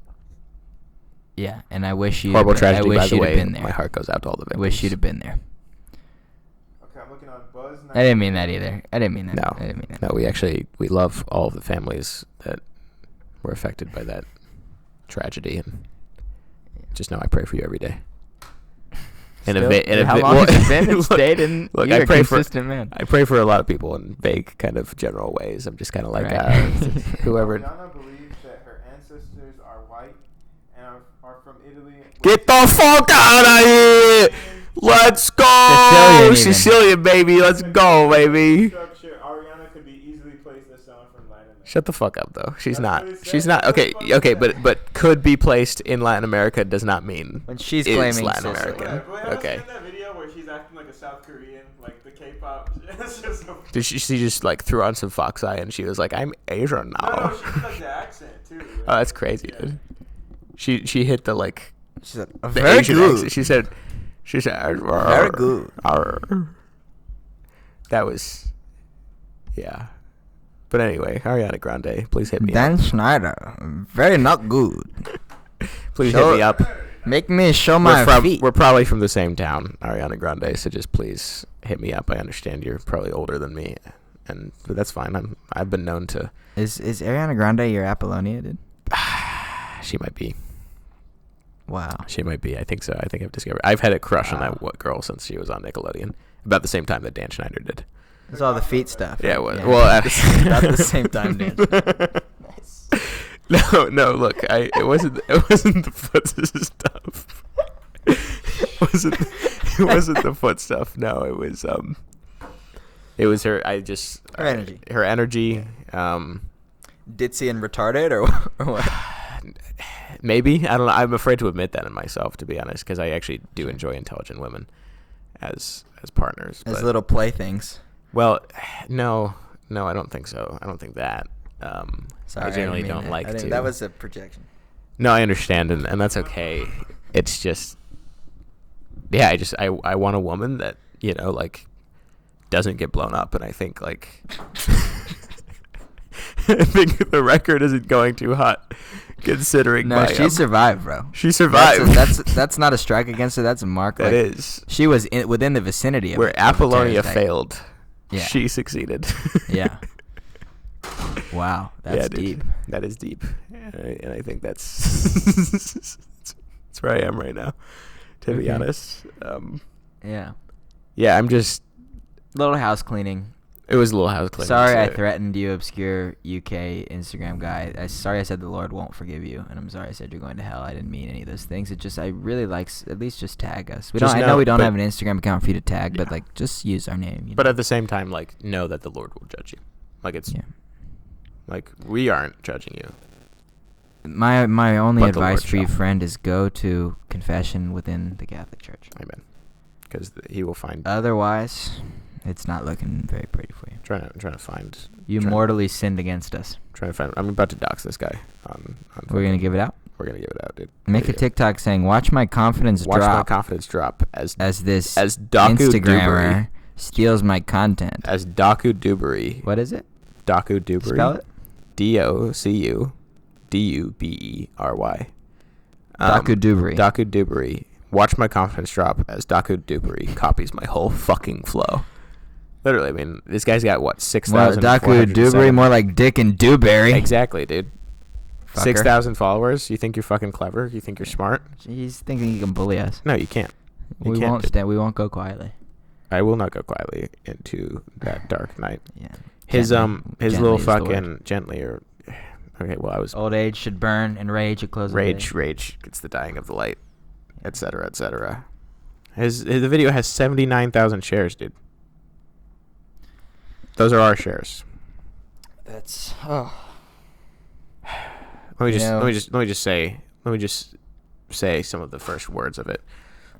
I wish you. Horrible tragedy, by the way. Been there. My heart goes out to all the victims. I wish you'd have been there. Okay, I'm looking on Buzz. I didn't mean that either. I didn't mean that. No. I didn't mean that. No, we love all of the families that were affected by that tragedy, and just know I pray for you every day. How long has it been? It's stayed in. Look, you're I pray a consistent man. I pray for a lot of people in vague, kind of general ways. I'm just kind of like whoever. Ariana believes that her ancestors are white and are from Italy. Get the fuck out of here! Let's go, Sicilian even. Sicilian, baby. Let's go, baby. Structure, Ariana could be easily placed as someone from Latin America. Shut the fuck up, though. She's That's not. what he said. She's not. That's Okay, what he okay, said. but could be placed in Latin America does not mean When she's is claiming Latin Sicily. American. Wait, have Okay. you seen that video where she's acting like a South Korean, like the K-pop? It's just so Did she just like threw on some Fox Eye and she was like, "I'm Asian now." No, she did like the accent too. Right? Oh, that's crazy, Yeah. dude. She hit the like She said, the very Asian good. accent. She said, Very good. "Arr." That was, yeah. But anyway, Ariana Grande, please hit me Dan up. Schneider, very not good. Please Show- hit me up. Make me show my feet. We're probably from the same town, Ariana Grande. So just please hit me up. I understand you're probably older than me, but that's fine. I've been known to. Is Ariana Grande your Apollonia, dude? She might be. Wow. She might be. I think so. I think I've discovered. I've had a crush on Wow. that girl since she was on Nickelodeon, about the same time that Dan Schneider did. It's all the feet stuff. Yeah, well, about the same time, Dan. Nice. No. Look, it wasn't the foot stuff. It wasn't the foot stuff. No, it was her. Her energy. Her energy. Ditzy and retarded, or what? Maybe, I don't know. I'm afraid to admit that in myself, to be honest, because I actually do enjoy intelligent women as partners. As but- little playthings. Well, no, I don't think so. I don't think that. Sorry, I generally didn't mean don't that. like I didn't- to. That was a projection. No, I understand, and that's okay. It's just, yeah, I want a woman that, like, doesn't get blown up, and I think, like, I think the record isn't going too hot, considering No, my, she survived, bro. she survived. That's not a strike against her. That's a mark. That is. She was within the vicinity of Where of a Apollonia terrorist act. failed, Yeah. she succeeded. Yeah. Wow, that's Yeah, dude. deep. That is deep, and I think that's that's where I am right now. To be Okay. honest, Yeah. yeah, I'm just. Little house cleaning. It was a little house cleaning. Sorry, I so- threatened you, obscure UK Instagram guy. Sorry I said the Lord won't forgive you, and I'm sorry I said you're going to hell. I didn't mean any of those things. It just, I really like, at least just tag us. Just I know- know we don't but- have an Instagram account for you to tag, but Yeah. like, just use our name. You But know? at the same time, like, know that the Lord will judge you. Like, it's Yeah. like we aren't judging you. My only But the advice Lord for you, shall. friend, is go to confession within the Catholic Church. Amen. Because he will find. Otherwise, it's not looking very pretty for you. trying to find. You trying- mortally sinned against us. Trying to find. I'm about to dox this guy. On We're gonna give it out. We're gonna give it out, dude. Make a There you go. TikTok saying, "Watch my confidence Watch my drop," confidence drop as as Daku Instagrammer Dubry. steals my content. As Daku Dubry. What is it? Daku Dubry. Spell it. DOCU DUBERY. Daku Dubry. Daku Dubry. Watch my confidence drop as Daku Dubry copies my whole fucking flow. Literally, I mean, this guy's got what, 6,000. Daku Dubry, more like Dick and Dewberry. Exactly, dude. Fucker. 6,000 followers. You think you're fucking clever? You think you're smart? He's thinking he can bully us. No, you can't. You We can't, won't dude. stand. We won't go quietly. I will not go quietly into that dark night. Yeah. His Gently. his Gently little is the word. fucking gently or okay. Well, I was Old age should burn, and rage at close of the day. rage. It's the dying of the light, etc., etc. The video has 79,000 shares, dude. Those are our shares. That's Let me You just know- let me just say some of the first words of it.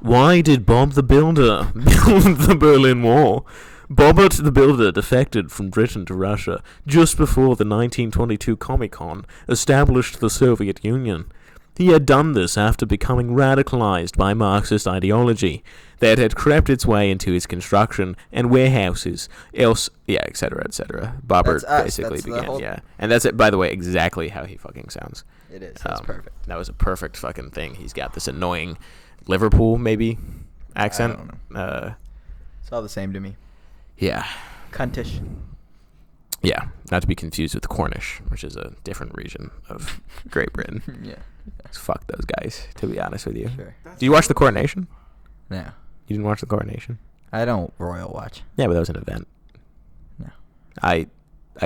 Why did Bob the Builder build the Berlin Wall? Bobbert the Builder defected from Britain to Russia just before the 1922 Comic-Con established the Soviet Union. He had done this after becoming radicalized by Marxist ideology that had crept its way into his construction and warehouses, etc., etc. Bobbert That's us. basically That's the began, whole- yeah. And that's it, by the way, exactly how he fucking sounds. It is. That's perfect. That was a perfect fucking thing. He's got this annoying Liverpool, maybe, accent. I don't It's all the same to me. Yeah. Cuntish. Yeah. Not to be confused with Cornish, which is a different region of Great Britain. Yeah. Fuck those guys, to be honest with you. Sure. Do you watch the coronation? No, You didn't watch the coronation? I don't royal watch. Yeah, but that was an event. No. I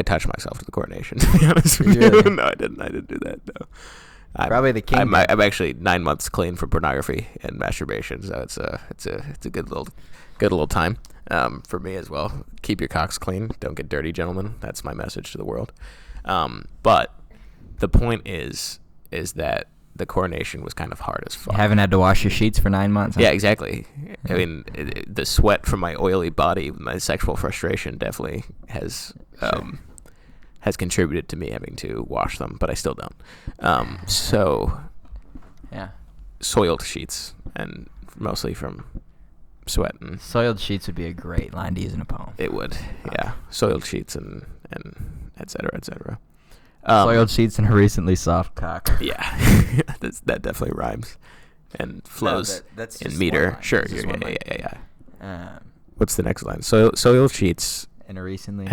touched myself to the coronation, to be honest with Really? you. No, I didn't do that, Probably the king. I'm actually 9 months clean from pornography and masturbation, so it's a good little time for me as well. Keep your cocks clean. Don't get dirty, gentlemen. That's my message to the world. But the point is that the coronation was kind of hard as fuck. You haven't had to wash your sheets for 9 months. Huh? Yeah, exactly. I mean, the sweat from my oily body, my sexual frustration definitely has contributed to me having to wash them, but I still don't. So, yeah, soiled sheets, and mostly from sweat. And soiled sheets would be a great line to use in a poem. It would, yeah. Soiled sheets and et cetera, et cetera. Soiled sheets and a recently soft cock. Yeah, that definitely rhymes and flows that's in just meter. one line. Sure, It's just one line. yeah. What's the next line? Soiled sheets and a recently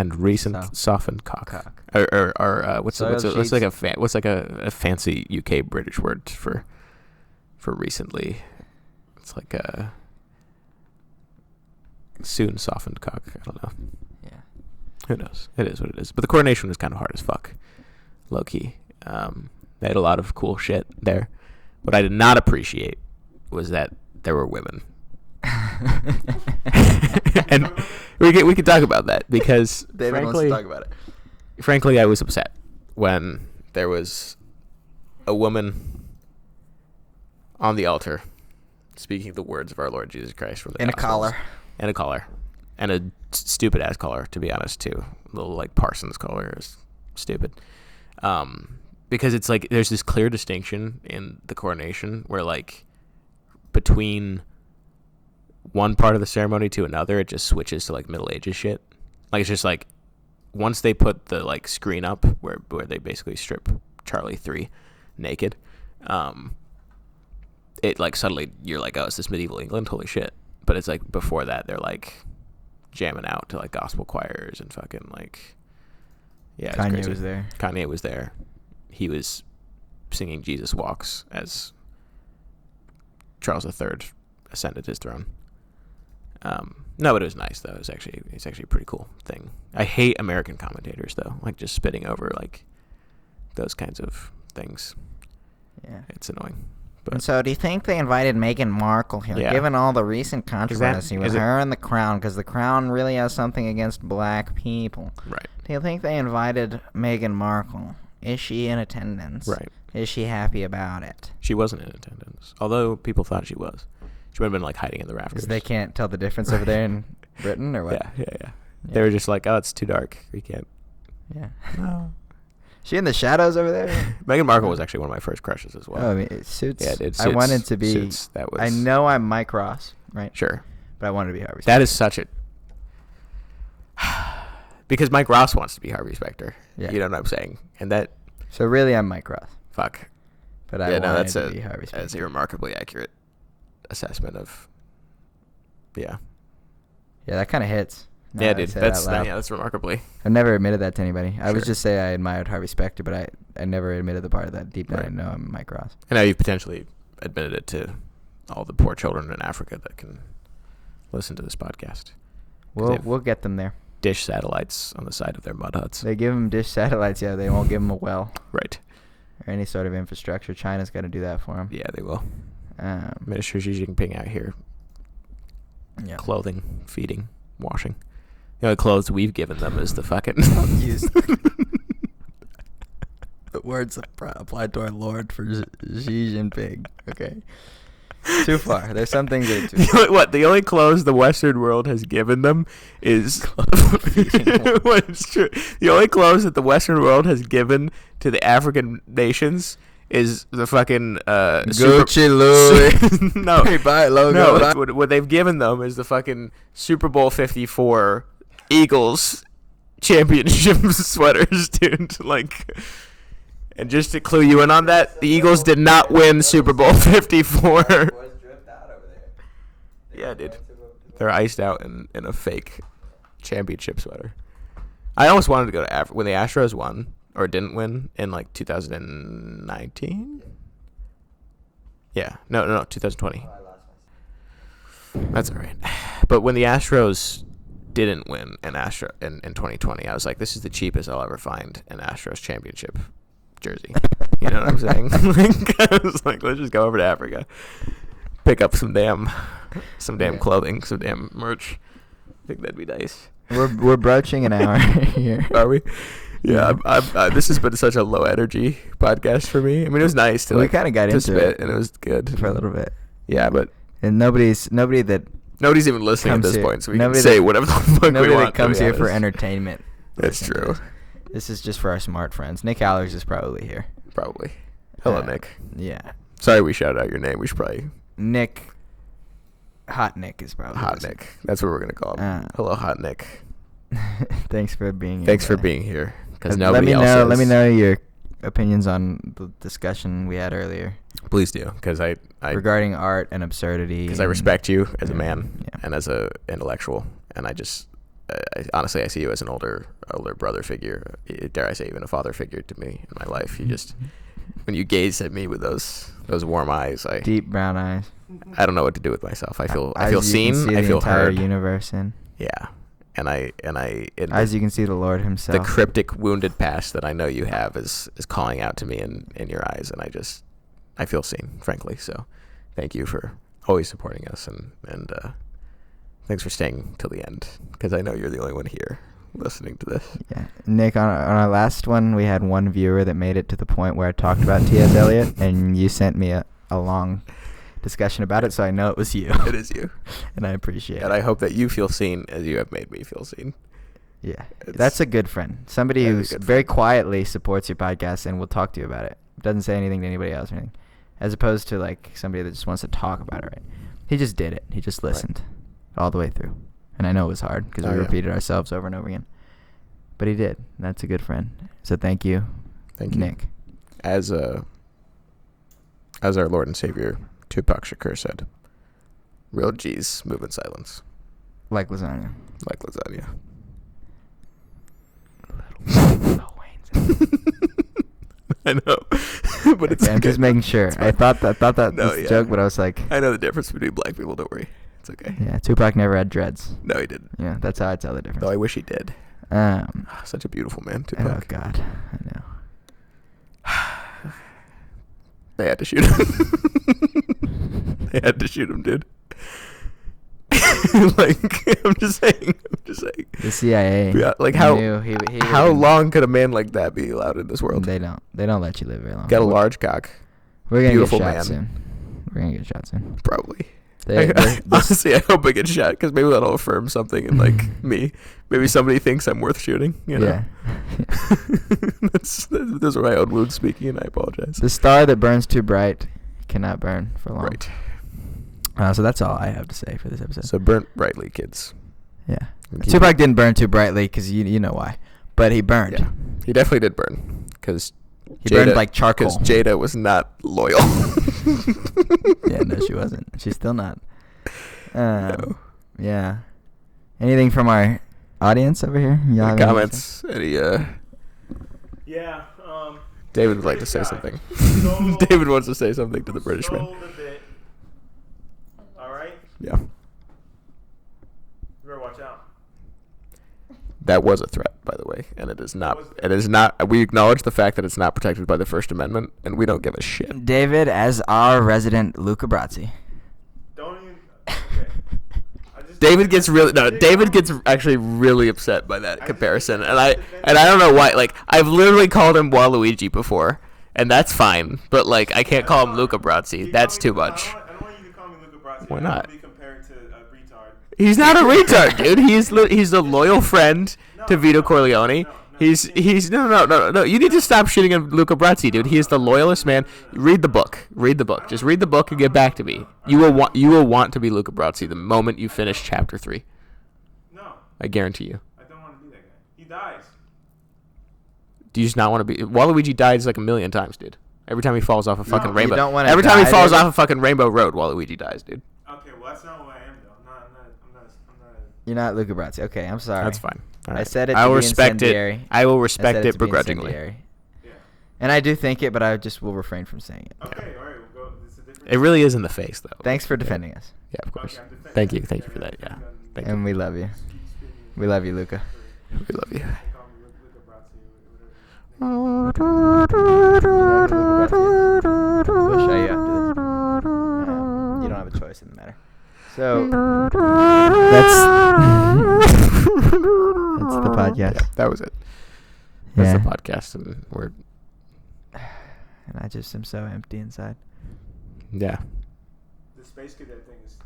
softened cock. Or what's like a fancy UK British word for recently? It's like a soon softened cock. I don't know. Yeah. Who knows? It is what it is. But the coronation was kind of hard as fuck. Low key. They had a lot of cool shit there. What I did not appreciate was that there were women. And we could talk about that because David wants to talk about it. Frankly, I was upset when there was a woman on the altar speaking the words of our Lord Jesus Christ from the Gospels. In a collar. And a stupid ass collar, to be honest, too. A little like Parsons collar is stupid. Because it's like there's this clear distinction in the coronation where like between one part of the ceremony to another, it just switches to like Middle Ages shit. Like it's just like once they put the like screen up where they basically strip Charlie 3 naked, it like suddenly you're like, oh, it's this medieval England, holy shit. But it's like before that they're like jamming out to like gospel choirs and fucking like, yeah. Kanye was there. Kanye was there. He was singing Jesus Walks as Charles III ascended his throne. No, but it was nice though. It's actually a pretty cool thing. I hate American commentators though, like just spitting over like those kinds of things. Yeah, it's annoying. But and so, do you think they invited Meghan Markle here, given all the recent controversy with her and the Crown? Because the Crown really has something against black people. Right. Do you think they invited Meghan Markle? Is she in attendance? Right. Is she happy about it? She wasn't in attendance, although people thought she was. She would have been like hiding in the rafters. They can't tell the difference over there in Britain, or what? Yeah. They were just like, oh, it's too dark. We can't. Yeah. No. She in the shadows over there? Meghan Markle was actually one of my first crushes as well. Oh, I mean, it suits. Yeah, dude. I wanted to be. Suits. That was. I know I'm Mike Ross, right? Sure. But I wanted to be Harvey Specter. That is such a. Because Mike Ross wants to be Harvey Specter. Yeah. You know what I'm saying? And that. So really, I'm Mike Ross. Fuck. But I wanted to be Harvey Specter. That's a remarkably accurate assessment of. Yeah. Yeah, that kind of hits. Yeah, dude. That's remarkably. I've never admitted that to anybody. I would just say I admired Harvey Specter, but I never admitted the part of that deep down. I know I'm Mike Ross. And now you've potentially admitted it to all the poor children in Africa that can listen to this podcast. We'll get them there. Dish satellites on the side of their mud huts. They give them dish satellites, yeah. They won't give them a well. Right. Or any sort of infrastructure. China's got to do that for them. Yeah, they will. Minister Xi Jinping out here. Yeah. Clothing, feeding, washing. The only clothes we've given them is the fucking. Use the words applied to our Lord for Xi Jinping. Okay. Too far. There's some things that are too far. What? The only clothes the Western world has given them is. What is true? The only clothes that the Western world has given to the African nations is the fucking Gucci Louis. No, hey, buy it, logo. No, what they've given them is the fucking Super Bowl 54 Eagles championship sweaters, dude. Like, and just to clue you in on that, the Eagles did not win Super Bowl 54. Yeah, dude. They're iced out in a fake championship sweater. I almost wanted to go to Africa when the Astros won. Or didn't win in like 2019? Yeah. No, 2020. That's all right. But when the Astros didn't win in 2020, I was like, this is the cheapest I'll ever find an Astros championship jersey. You know what I'm saying? Like, I was like, let's just go over to Africa, pick up some damn clothing, some damn merch. I think that'd be nice. We're broaching an hour here. Are we? Yeah. This has been such a low energy podcast for me. I mean, it was nice to We kind of got into spit, it, and it was good for a little bit. Yeah, but And nobody's even listening at this here. point, so we can say whatever the fuck we nobody want. that comes here for entertainment. That's true. This is just for our smart friends. Nick Allers is probably here. Probably. Hello, Nick. Yeah. Sorry we shouted out your name. We should probably... Nick. Hot Nick is probably Hot listening. Nick. That's what we're going to call him. Hello, Hot Nick. Thanks for being here. Thanks for today. being here. Because Let nobody me else know. is. Let me know your opinions on the discussion we had earlier Please do, because I regarding art and absurdity. because I respect you as a man Yeah. and as a intellectual, and I just honestly I see you as an older brother figure. Dare I say, even a father figure to me in my life. You just when you gaze at me with those warm eyes, Deep brown eyes. I don't know what to do with myself. I feel Eyes you seen. can see I the feel entire heard. universe in. Yeah, and Eyes you can see the Lord Himself. the cryptic wounded past that I know you have is calling out to me in your eyes, and I feel seen, frankly. So thank you for always supporting us, and thanks for staying till the end, because I know you're the only one here listening to this. Yeah, Nick, on our last one, we had one viewer that made it to the point where I talked about T.S. Eliot, and you sent me a long discussion about it, so I know it was you. It is you. And I appreciate it. And I hope that you feel seen as you have made me feel seen. Yeah, that's a good friend. Somebody who very quietly supports your podcast and will talk to you about it. Doesn't say anything to anybody else or anything. As opposed to like somebody that just wants to talk about it, right? He just did it. He just listened all the way through. And I know it was hard because we repeated ourselves over and over again. But he did. That's a good friend. So thank you. Thank you. Nick. As our Lord and Savior Tupac Shakur said, real G's move in silence. Like lasagna. Like lasagna. Little Wayne's. I know. But it's Okay, I'm just making sure. I thought that was a joke, but I was like, I know the difference between black people, don't worry. It's okay. yeah, Tupac never had dreads. No, he didn't. Yeah, that's how I tell the difference. Though I wish he did. Such a beautiful man, Oh Tupac. God, I know. They had to shoot him. They had to shoot him, dude. Like, I'm just saying. The CIA. Yeah, like knew he how wouldn't- long could a man like that be allowed in this world? They don't let you live very long. Got a large cock, We're gonna beautiful get shot man. soon. We're gonna get shot soon. probably. They- Honestly, I hope I get shot, because maybe that'll affirm something in like me. Maybe somebody thinks I'm worth shooting. You know? Yeah. Those are my own wounds speaking, and I apologize. The star that burns too bright cannot burn for long. Right. So that's all I have to say for this episode. So burnt brightly, kids. Yeah. And keep Tupac it- didn't burn too brightly because you know why, but he burned. Yeah, he definitely did burn, because He burned like charcoal. Because Jada was not loyal. Yeah, no, she wasn't. She's still not. No. Yeah. Anything from our audience over here? Y'all have Any anything? comments? Any Yeah. David would like to say something. David wants to say something to the British man. Sold a bit. All right. Yeah. You better watch out. That was a threat, by the way, and it is not. Was It is not. We acknowledge the fact that it's not protected by the First Amendment, and we don't give a shit. David, as our resident Luca Brazzi. Don't even. Okay. David gets actually really upset by that comparison, and I don't know why. Like, I've literally called him Waluigi before, and that's fine, but like I can't call him Luca Brazzi. That's too much. I don't want you to call me Luca Brazzi. Why I don't not? want to be compared to a retard. He's not a retard, dude. He's a loyal friend to Vito Corleone. He's no. You need to stop shitting on Luca Brazzi, dude. He is the loyalist man. Read the book. Just read the book and get back to me. You will want to be Luca Brazzi the moment you finish chapter 3. No, I guarantee you. I don't want to be that guy. He dies. Do you just not want to be? Waluigi dies like a million times, dude. Every time he falls off a fucking you rainbow. don't wanna Every time he die, falls David? off a fucking rainbow road, Waluigi dies, dude. Okay, well that's not who I am though. I'm not. You're not Luca Brazzi. Okay, I'm sorry. That's fine. All I right. said it I to will be respect it. incendiary. I will I respect said it to be begrudgingly. incendiary. Yeah. And I do think it, but I just will refrain from saying it. Okay, all right, we'll go. It's a different. It really is in the face, though. Thanks for defending us. Yeah, of course. Okay, I'm defending- Thank you for that. Yeah, thank you. And we love you. We love you, Luca. We love you. Call me Luca Brazzi, whatever. We'll show you after this. You don't have a choice in the matter. So that's the podcast. Yeah, that was it. That's Yeah. the podcast, and we're And I just am so empty inside. yeah. The space cadet thing is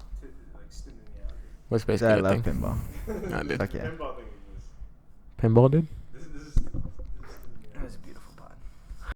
like stimulating me out. What's I basically love thing? pinball. Nah, dude. Fuck yeah. Pinball thing is Pinball, dude.